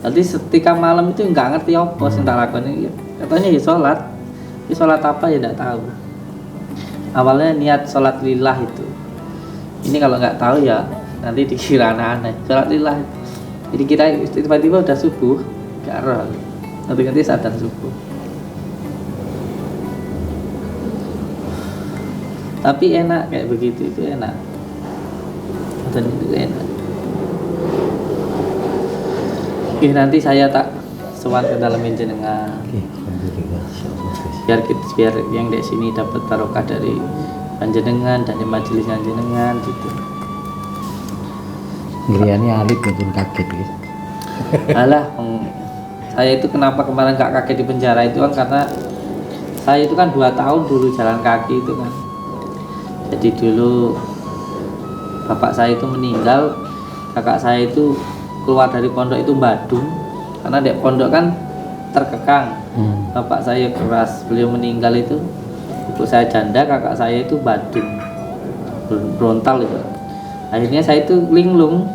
Nanti ketika malam itu nggak ngerti apa sing tak lakoni. Katanya ya sholat. Tapi sholat apa ya tidak tahu. Awalnya niat sholat lillah itu. Ini kalau nggak tahu ya nanti dikira aneh-aneh. Sholat lillah. Jadi kita tiba-tiba udah subuh, gak roh. Nanti sadar subuh. Tapi enak kayak begitu itu enak. Dan itu enak. Oke, nanti saya tak sowan ke dalam jenengan. Biar yang di sini dapat barokah dari panjenengan dan di majelis panjenengan gitu. Ngiriannya alit pun kaget gitu. Alah, saya itu kenapa kemarin gak kaget di penjara itu kan karena saya itu kan 2 tahun dulu jalan kaki itu kan. Jadi dulu bapak saya itu meninggal, kakak saya itu keluar dari pondok itu Badung karena di pondok kan terkekang. Bapak saya keras, beliau meninggal itu ibu saya janda, kakak saya itu Badung berontal itu. Akhirnya saya itu linglung,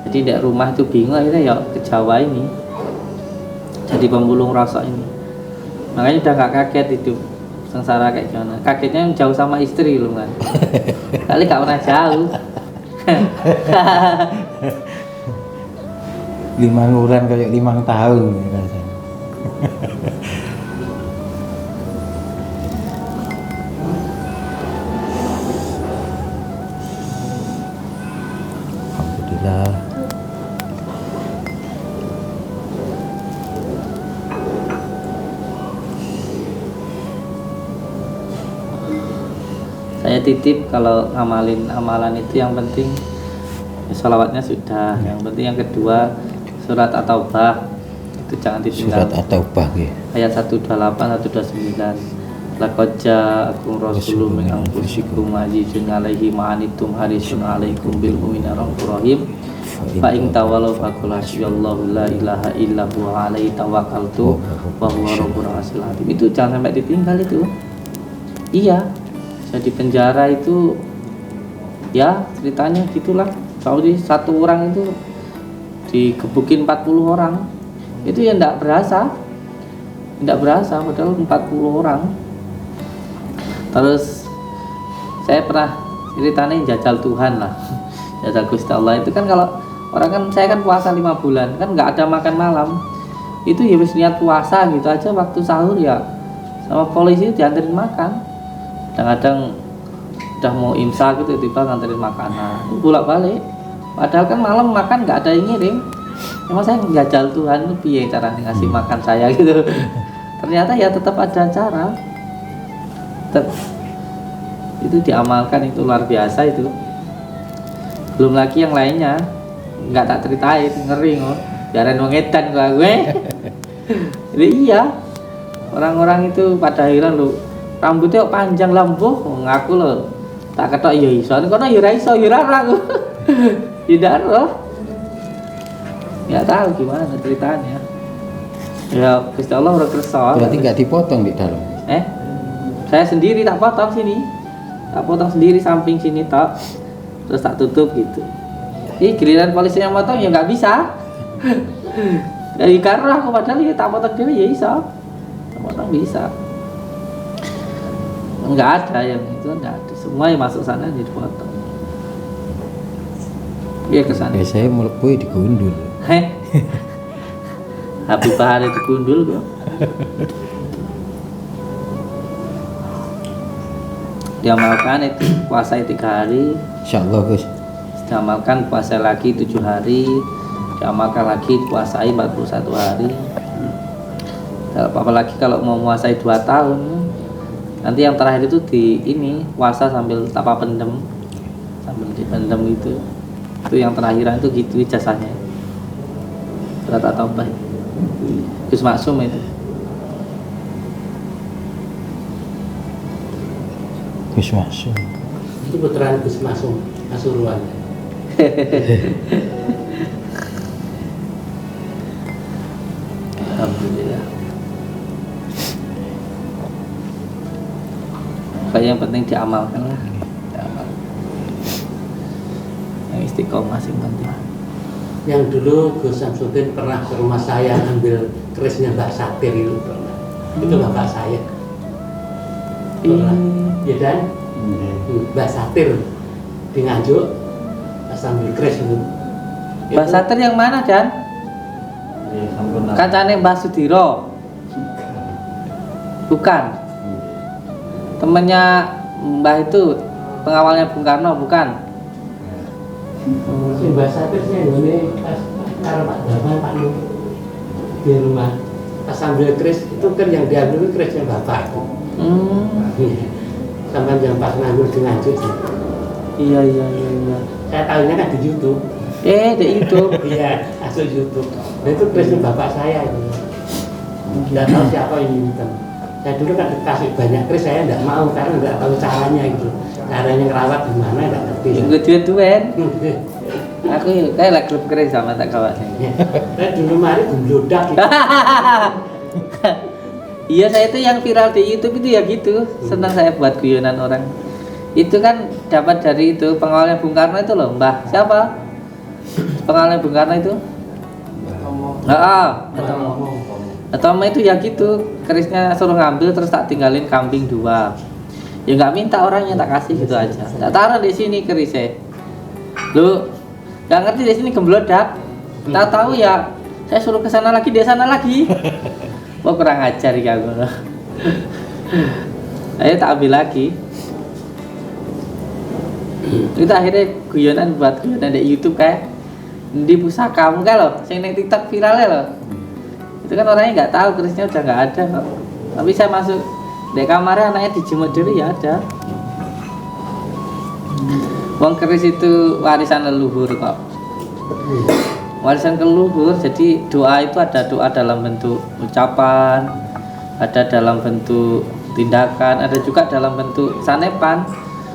jadi di rumah itu bingung, akhirnya ya ke Jawa ini jadi pembulung rasa ini. Makanya udah gak kaget itu sengsara kayak gimana. Kagetnya jauh sama istri lu kan. Kali gak pernah jauh. 5 nguran kayak 5 tahun rasanya. Alhamdulillah. Saya titip kalau ngamalin amalan itu yang penting sholawatnya sudah, yang penting yang kedua surat At-Taubah itu jangan ditinggal. Surat At-Taubah ya. Ayat 128 129. Laqad ja'akum rasulun min anfusikum azizun 'alaihi ma anittum harisun 'alaikum bil mu'minina raufur rahim. Fa in tawallaw faqul hasbiyallahu la ilaha illa huwa 'alaihi tawakkaltu wa huwa rabbul arsyil azim. Itu jangan sampai ditinggal itu. Iya. Jadi penjara itu ya ceritanya gitulah. Saudi satu orang itu digebukin 40 orang. Itu ya enggak berasa padahal 40 orang. Terus saya pernah ceritanya jajal Tuhan lah. Jajal Gusti Allah itu kan kalau orang kan saya kan puasa 5 bulan kan nggak ada makan malam. Itu ya wis niat puasa gitu aja waktu sahur ya sama polisi dianterin makan. Kadang-kadang udah mau imsak gitu tiba nganterin makanan bolak-balik. Padahal kan malam makan nggak ada yang ngirim. Emang saya jajal Tuhan itu piye cara ngasih makan saya gitu. Ternyata ya tetap ada cara. Itu diamalkan, itu luar biasa itu. Belum lagi yang lainnya nggak tak ceritain, ngeri ngoh. Biarin wong edan gua gue. Jadi iya, orang-orang itu pada akhirnya lu rambutnya kok panjang lambuh, ngaku lo tak ketok ya iso, kono ya ora iso, ya ora aku. Tidak loh. Nggak tahu gimana ceritanya. Ya Gusti Allah udah kersa. Berarti nggak dipotong di dalam. Saya sendiri tak potong sini, tak potong sendiri samping sini tok, terus tak tutup gitu. Ih giliran polisi yang potong ya nggak bisa. Jadi karena aku padahal ya tak potong dulu ya bisa, tak potong bisa. Nggak ada yang itu, nggak ada. Semua yang masuk sana jadi potong. Iya kesana. Biasanya melepuh digundul. Heh. Habib Bahar itu gundul kok. Diamalkan itu puasa 3 hari, Insyaallah Gus. diamalkan puasa lagi 7 hari, diamalkan lagi puasai 41 hari. Apalagi kalau mau puasai 2 tahun, nanti yang terakhir itu di ini puasa sambil tapa pendem, sambil dipendem itu yang terakhiran itu gitu ijazahnya. Surat At-Taubah. Gus Maksum itu. Gus Maksum. Itu putraan Gus Masum, Pasuruan. Alhamdulillah. Pokoknya yang penting diamalkan lah. Diamalkan. Yang istiqomah sih penting. Yang dulu Gus Samsudin pernah ke rumah saya ambil kerisnya Mbak Satir itu pernah. Itu bapak saya. Pernah. Ya dan Mbak Satir di Nganjuk pas ambil keris itu. Mbak Satir yang mana Dan? Kancane Mbah Sudiro. Bukan. Temannya Mbah itu pengawalnya Bung Karno bukan? Si Mbak Satir sih ini pas karo Pak Darman Pak Nur di rumah pas ambil keris itu kan yang diambil itu kerisnya bapak. Sampai yang pas nganggur di Nganjuk. Iya. Saya tahunya kan di YouTube. Di YouTube. Iya, asal YouTube. Nah itu kerisnya bapak saya itu. Nggak tahu siapa ini hitam. Saya dulu kan dikasih banyak keris, saya nggak mau karena nggak tahu caranya gitu. Caranya ngerawat gimana nggak ngerti. Gue duit-duit. Aku kayak lagi klub keris sama tak kawannya. Saya dulu mari gemblodak gitu. Iya saya itu yang viral di YouTube itu ya gitu. Senang saya buat guyonan orang. Itu kan dapat dari itu pengawalnya Bung Karno itu loh, Mbah. Siapa? Pengawalnya Bung Karno itu? Atau itu ya gitu. Kerisnya suruh ngambil terus tak tinggalin kambing 2. Ya nggak minta orangnya tak kasih gitu aja. Tak taruh di sini kerisnya. Lu nggak ngerti di sini gemblodak. Tak tahu ya. Saya suruh ke sana lagi, dia sana lagi. Wah kurang ajar ya gue. Ayo tak ambil lagi. Itu akhirnya guyonan buat guyonan di YouTube kayak di pusaka kamu loh, sing ning TikTok viralnya loh. Itu kan orangnya nggak tahu kerisnya udah nggak ada kok. Tapi saya masuk di kamarnya anaknya dijemur dulu ya ada. Wong keris itu warisan leluhur kok. Warisan leluhur, jadi doa itu ada doa dalam bentuk ucapan, ada dalam bentuk tindakan, ada juga dalam bentuk sanepan.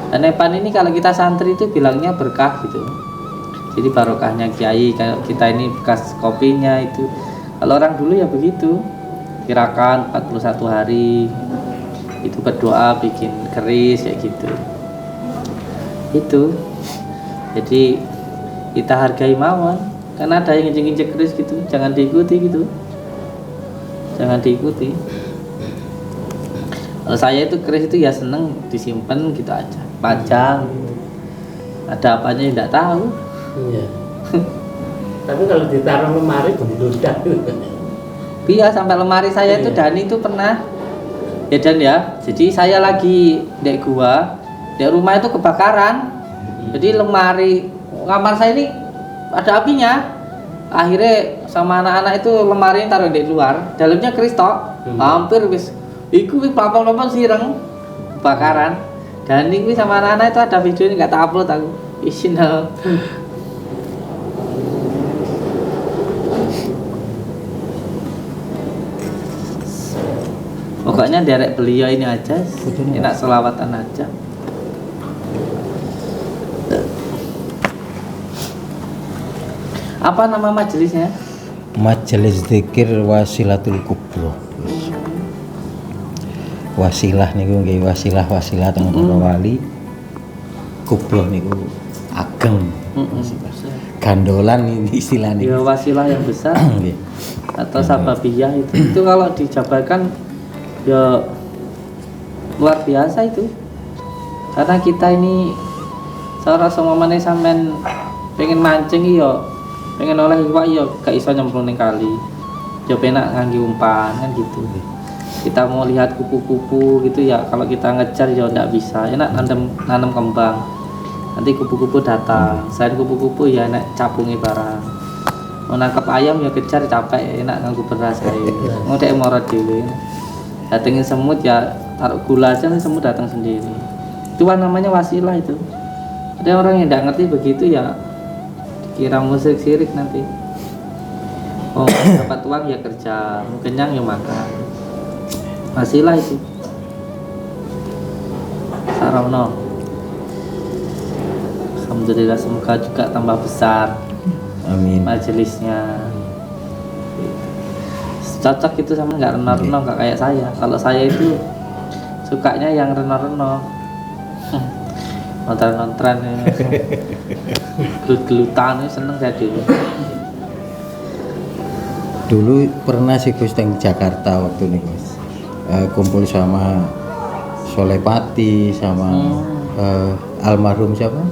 Sanepan ini kalau kita santri itu bilangnya berkah gitu. Jadi barokahnya kiai, kayak kita ini bekas kopinya itu. Kalau orang dulu ya begitu. Kirakan 41 hari itu berdoa bikin keris kayak gitu. Itu. Jadi kita hargai mawon. Karena ada yang injek-injek keris gitu, jangan diikuti gitu. Jangan diikuti. Kalau saya itu keris itu ya seneng disimpan gitu aja, panjang. Ada apanya tidak tahu. Iya. Tapi kalau ditaruh lemari gemblodak. Iya sampai lemari saya itu Dani itu pernah. Ya Dan ya. Jadi saya lagi di gua, di rumah itu kebakaran. Jadi lemari kamar saya ini ada apinya. Akhirnya sama anak-anak itu lemari taruh di luar, dalamnya keris tok. Hampir wis iku wis pampang-pampang sireng kebakaran. Dan ini sama anak-anak itu ada video ini nggak tak upload aku. Isinal. Pokoknya derek beliau ini aja, enak selawatan aja. Apa nama majelisnya? Majelis Zikir Wasilatul Kubro. Wasilah niku nggih wasilah teng para wali. Kubro niku ageng. Gandolan ini istilahnya. Ya wasilah yang besar Nggih. atau sababiyah itu kalau dijabarkan ya luar biasa itu. Karena kita ini seorang somomane sampean pengen mancing ya pengen oleh iwak ya gak iso nyemplung ning kali. Ya penak nganggo umpan kan gitu. Kita mau lihat kupu-kupu gitu ya kalau kita ngejar ya ndak bisa. Enak nanam kembang. Nanti kupu-kupu datang. Selain kupu-kupu ya enak capungi barang. Mau nangkap ayam ya kejar capek enak nganggo beras kae. Ngedek moro dhewe. Datengin semut ya taruh gula aja nih semut datang sendiri. Itu namanya wasilah itu. Ada orang yang nggak ngerti begitu ya kira musik sirik nanti. Oh dapat uang ya kerja, mau kenyang ya makan. Wasilah itu. Sarono. Alhamdulillah semoga juga tambah besar Amin. majelisnya. Cocok itu sama nggak reno-reno nggak kayak saya. Kalau saya itu sukanya yang reno-reno. Nontran-nontran ya. Gelut-gelutan ya seneng saya dulu. Dulu pernah sih Gus teng Jakarta waktu nih Gus. Kumpul sama Soleh Pati sama almarhum siapa?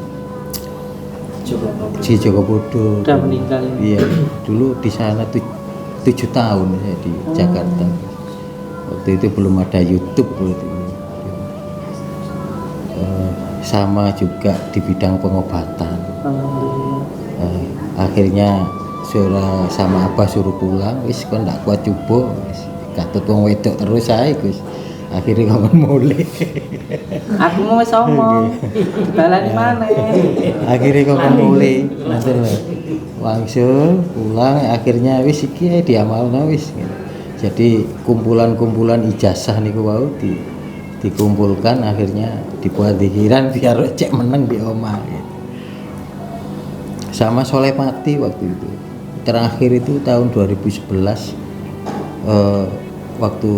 Si Joko Bodo. Udah meninggal ini. Iya, dulu di sana 7 tahun saya di Jakarta. Waktu itu belum ada YouTube waktu itu. Sama juga di bidang pengobatan. Alhamdulillah. Akhirnya sama Abah suruh pulang, wis kon ndak kuat coba, wis katut wong wedok terus ae Gus. Akhirnya ngomong mulai. Aku mau wis omong. Balani mana? Akhirnya ngomong mulai. Nanti wangsul pulang, akhirnya wis iki ae diamalno wis. Jadi kumpulan-kumpulan ijazah niku wau dikumpulkan, akhirnya dibuat dikiran biar cek meneng di omah. Sama Soleh Pati waktu itu. Terakhir itu tahun 2011 waktu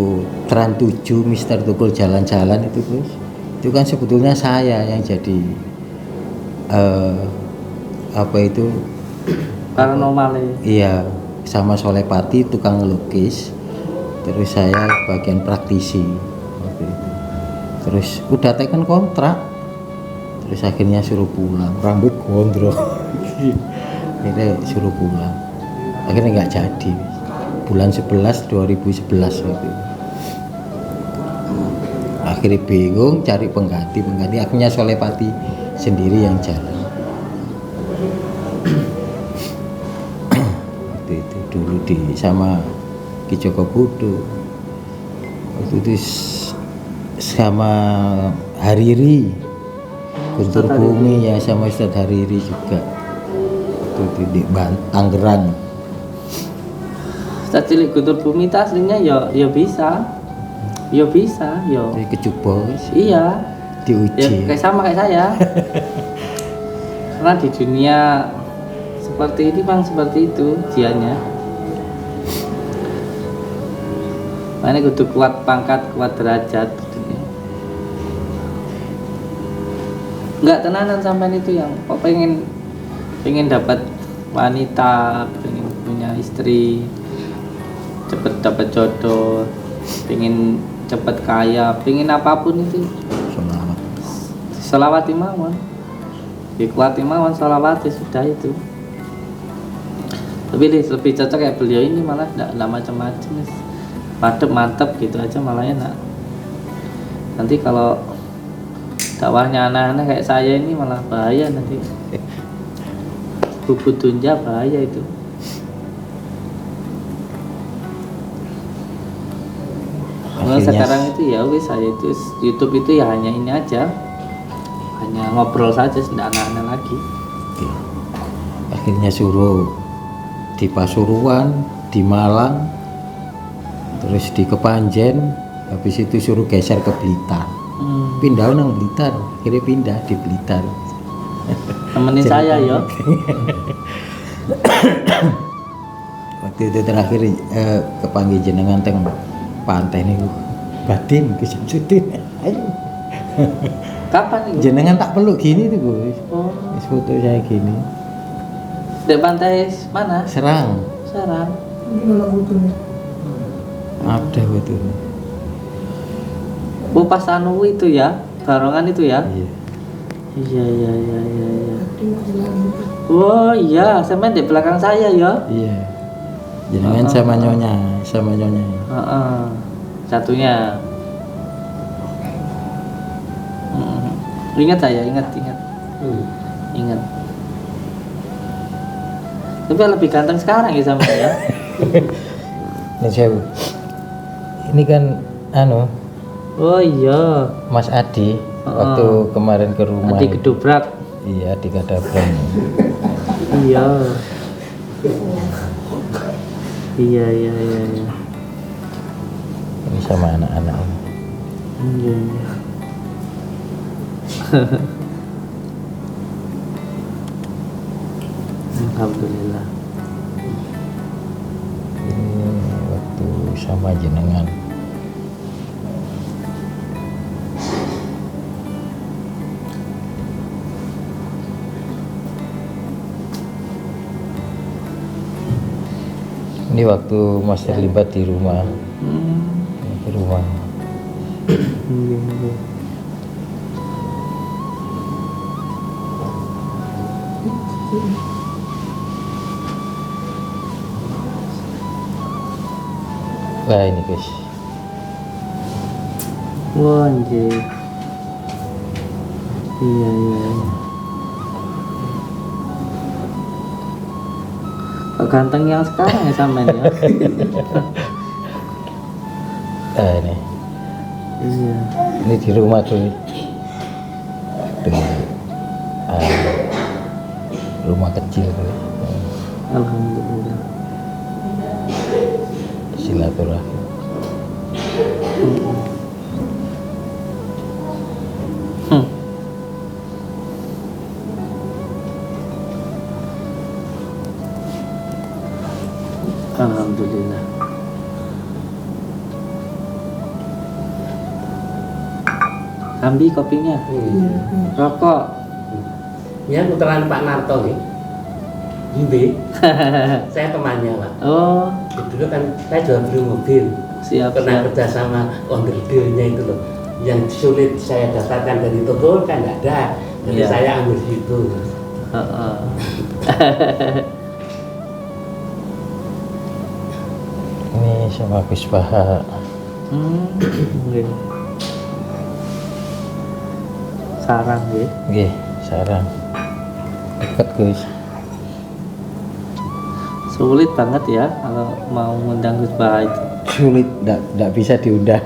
Trans 7 Mister Tukul jalan-jalan itu Gus. Itu kan sebetulnya saya yang jadi apa itu Paranormal. iya, sama Soleh Pati tukang lukis. Terus saya bagian praktisi waktu itu. Terus udah tekan kontrak. Terus akhirnya suruh pulang, rambut gondrong. Akhirnya suruh pulang. Akhirnya nggak jadi. Bulan 11 2011 waktu itu. Akhirnya bingung cari pengganti. Akhirnya Soleh Pati sendiri yang jalan. Waktu itu dulu sama Ki Joko Bodo. Waktu itu sama Hariri, Guntur Bumi ya, sama Ustadz Hariri juga. Itu di Tangerang. Ustadz Cilik Guntur Bumi itu aslinya ya bisa. Ya bisa, ya. Jadi kecuba wis Iya. diuji. Ya kayak sama kayak saya. Karena di dunia seperti ini bang seperti itu ujiannya. Makanya kudu kuat pangkat, kuat derajat. Enggak tenanan sampean itu yang kok pengen dapat wanita, pengen punya istri, cepet dapat jodoh, pengen cepet kaya, pengen apapun itu. Selawat. Selawati mawon. Dikuati mawon selawat sudah itu. Tapi lebih cocok kayak beliau ini malah enggak macam-macam. Mantep gitu aja malah enak. Nanti kalau dakwahnya anak-anak kayak saya ini malah bahaya nanti. Bubut tunja bahaya itu. Kalau sekarang itu ya wis saya itu YouTube itu ya hanya ini aja. Hanya hanya ngobrol saja, tidak aneh-aneh lagi. Akhirnya suruh di Pasuruan, di Malang, terus di Kepanjen, habis itu suruh geser ke Blitar. Pindah nang Blitar, akhirnya pindah di Blitar. Temenin saya ya. Waktu itu terakhir kepanggil jenengan teng pantai nih, batin ke Samsudin. Ayo. Kapan nih? Jenengan tak peluk gini tuh Gus. Oh, Wis foto saya gini. di pantai mana? Serang. Sarang. Ada betul. Oh, pas anu itu ya, barongan itu ya. Iya. Iya. Oh iya, sama di belakang saya ya. Iya. Jenengan sama nyonya. Heeh. Satunya. Ingat saya, ingat. Ingat. Tapi lebih ganteng sekarang ya sama ya. Ini saya. Ini kan anu Oh iya, Mas Adi waktu kemarin ke rumah. Adi gedobrak. Iya, di Kadabran. Iya. Iya. Ini sama anak-anak. Iya. Alhamdulillah. Ini waktu sama jenengan. Ini waktu Mas terlibat di rumah. Di rumah. Iya. Wah ini guys. Wah anjir. Iya. Kok ganteng yang sekarang ya sampean ya? Ini. Iya. Ini di rumah tuh. Rumah kecil tuh. Alhamdulillah. Silaturahmi. Alhamdulillah. Ambi kopinya. Rokok. Ya putaran Pak Narto nih. Gimbe. Saya temannya Pak. Oh, Dulu kan saya jual beli mobil. siap. Pernah kerja sama onderdilnya itu loh. Yang sulit saya dapatkan dari toko kan nggak ada. Jadi Iya. saya ambil situ. Heeh. Ini sama Gus Baha. Nggih. Sarang nggih. Nggih, sarang. Dekat Gus. Sulit banget ya kalau mau ngundang Gus Bah itu. Sulit, enggak bisa diundang.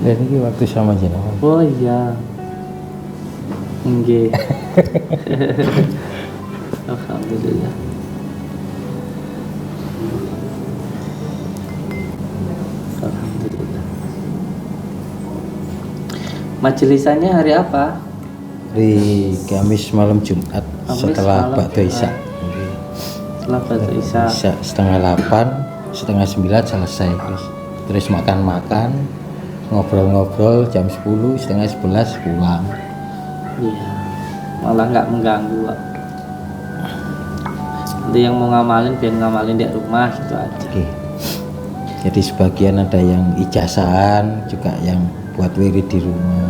Dan ini waktu sama jenengan. Oh iya. Nggih. Alhamdulillah. Alhamdulillah. Majelisannya hari apa? Di Kamis malam Jumat Kamis setelah malam Bakdo Isya. Setelah Batu Isya. Isya setengah 8, setengah 9 selesai terus makan-makan, ngobrol-ngobrol jam 10, setengah 11 pulang. Iya. Malah nggak mengganggu, Pak. Nanti yang mau ngamalin biar ngamalin di rumah gitu aja. Oke. Jadi sebagian ada yang ijazahan, juga yang buat wirid di rumah.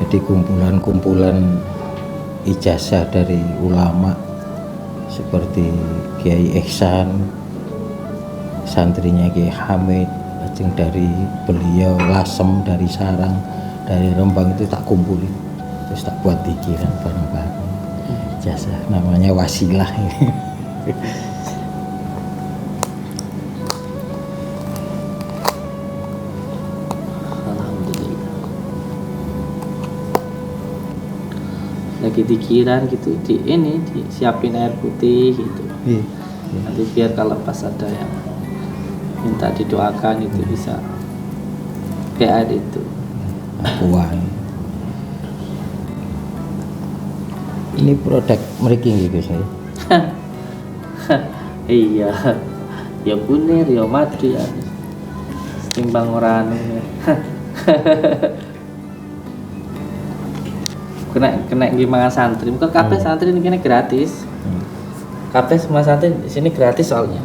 Jadi kumpulan-kumpulan ijazah dari ulama seperti Kiai Ihsan, santrinya Kiai Hamid, lajeng dari beliau Lasem dari Sarang, dari Rembang itu tak kumpulin, terus tak buat pikiran bareng-bareng. Ijazah namanya wasilah ini. Alhamdulillah. Lagi pikiran gitu disiapin air putih gitu. Iya. Nanti biar kalau pas ada yang minta didoakan itu bisa kayak itu. Akuan. Ini produk meriking gitu saya. Iya, ya kunir ya madu ya timbang orang kena gimana santri kok kabeh santri ini kena gratis, kabeh semua santri di sini gratis soalnya.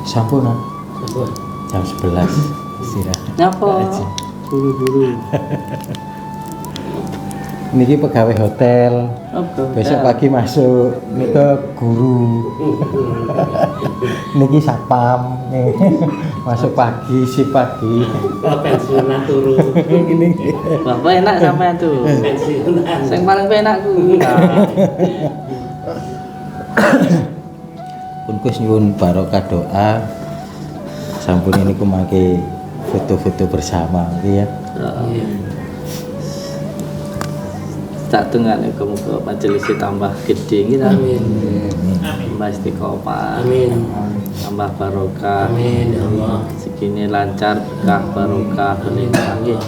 Sampunan Sampun. jam 11 istirahat. Nyapa buru-buru. Niki pegawai hotel. Besok pagi masuk nika guru. Niki satpam nih. Masuk pagi si pagi. Oh, pensiunan turu. Ini Bapak enak sampean tuh. Pensiunan. Sing paling penak ku. pun Gus nyuwun barokah doa. Sampun ini ku mangke foto-foto bersama gitu ya. Tak dengar ya muga majelis tambah gede gitu. Amin. Tambah istiqomah. Amin. Tambah barokah. Amin ya Allah. Segini lancar berkah barokah berlimpah nggih.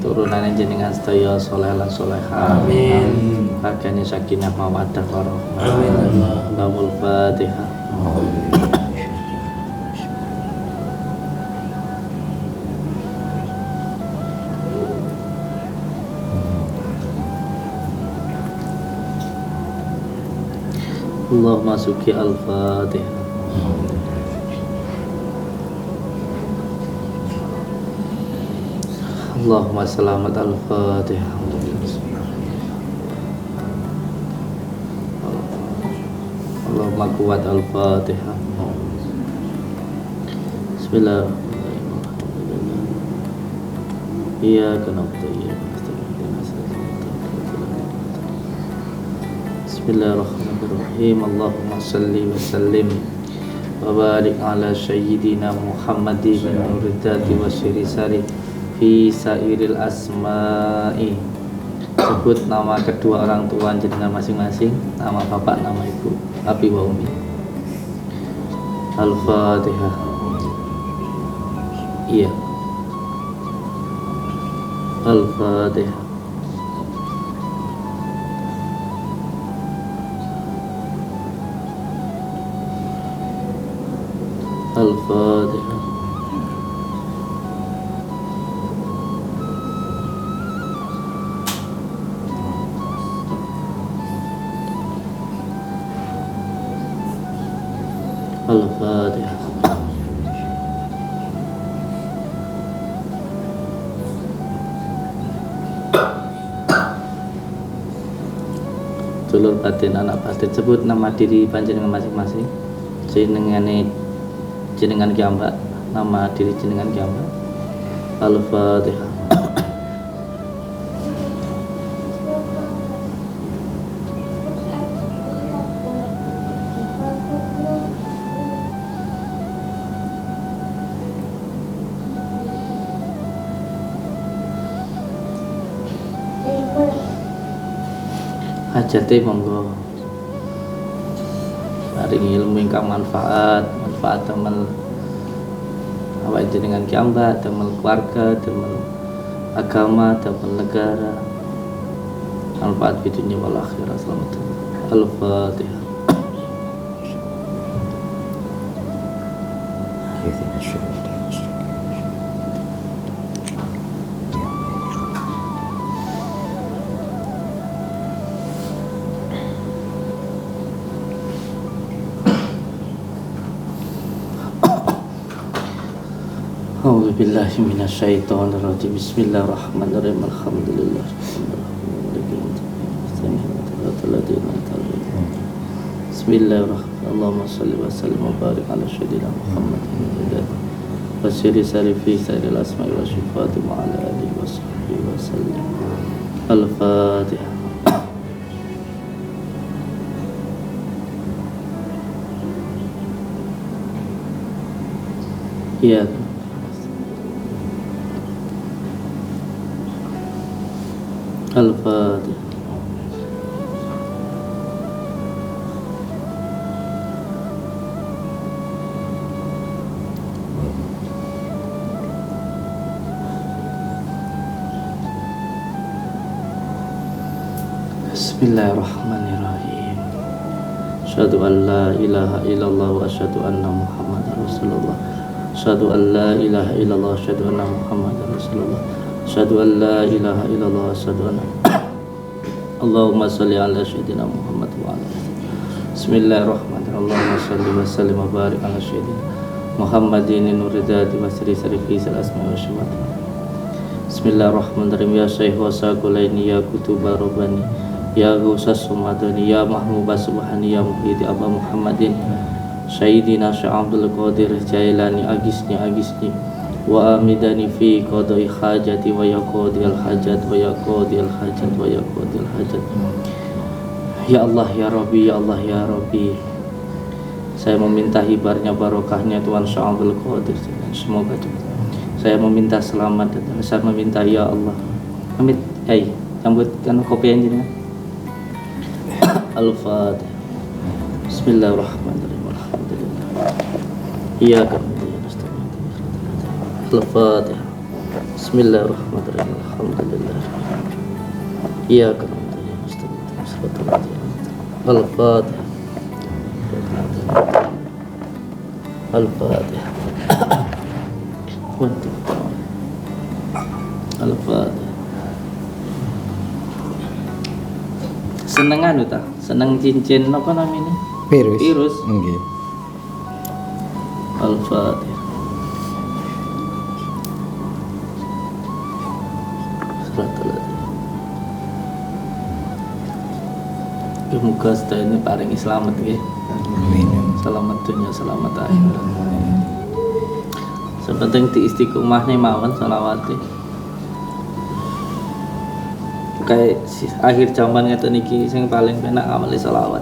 Turunane jenengan sedaya saleh lan salehah. Amin. Bagane sakinah mawaddah warahmah. Amin ya Allah. Allahul Fatihah. Allahumma suki al-Fatihah. Allahumma selamat al-Fatihah. Allahumma kuat al-Fatihah. Bismillahirrahmanirrahim. Iyyaka na'budu wa iyyaka nasta'in. Bismillahirrahmanirrahim. Allahumma salli wa sallim wa barik ala sayyidina Muhammadin nuridati wa syirisari fi sairil asma'i. Sebut nama kedua orang tua jenengan masing-masing, nama bapak, nama ibu, abi wa umi. Al-Fatihah. Iya. Al-Fatihah. Al-Fatihah. Al-Fatihah. Dulur batin anak batin, sebut nama diri panjenengan masing-masing. Jenengan kiambak, nama diri jenengan kiambak. Al-Fatihah. Hajate monggo maringi ilmu ingkang manfaat damel awak jenengan kiambak, damel keluarga, damel agama, damel negara, manfaat di dunia wal akhirah. Selamat. Al-Fatihah. A'udzu billahi minasyaitonir rajim. Bismillahirrahmanirrahim. Alhamdulillah. Bismillahirrahmanirrahim. Allahumma shalli wa sallim wa barik ala sayyidina Muhammadin wa sirri sarifi sayyidil asma'i wa sifati wa ala alihi wa sahbihi wa sallam. Al-Fatihah. Iya. Al-Fatihah. Bismillahirrahmanirrahim. Asyhadu an la ilaha illallah wa asyhadu anna Muhammadar Rasulullah. Asyhadu an la ilaha illallah wa asyhadu anna Muhammadar Rasulullah. Asyhadu an la ilaha illallah wa asyhadu anna Allahumma shalli ala sayyidina Muhammad wa ala Bismillahirrahmanirrahim. Allahumma shalli wa sallim wa barik ala sayyidina Muhammadin nuridati wa sri sarifi sal asma wa syimat. Bismillahirrahmanirrahim. Ya Syekh wa Saqulaini ya Kutuba Rabbani ya Ghausas Sumadani ya Mahmuba Subhani ya Muhyidi Aba Muhammadin Sayyidina Syekh Abdul Qadir Jailani agisni wa amidani fi qadai hajati wa yaqadi al hajat wa yaqadi al hajat wa yaqadi al hajat. Ya Allah ya Rabbi, ya Allah ya Rabbi, saya meminta hibarnya barokahnya Tuhan Syekh Abdul Qadir, semoga saya meminta selamat dan saya meminta ya Allah amit sambutkan kopi anjingnya. Al-Fatihah. Bismillahirrahmanirrahim. Alhamdulillah. Iyyaka na'budu wa nasta'in. Al-Fatihah. Bismillahirrahmanirrahim. Alhamdulillah. Iyyaka na'budu wa nasta'in. Al-Fatihah. Al-Fatihah. Al-Fatihah. Seneng anu ta? Seneng cincin apa namanya? Virus. Virus. Nggih. Al-Fatihah. Semoga setelah ini paringi selamat nggih. Amin. Selamat dunia, selamat akhirat. Sepenting di istiqomah nih mawon selawate. Kayak akhir zaman ngeten iki sing paling penak amale selawat.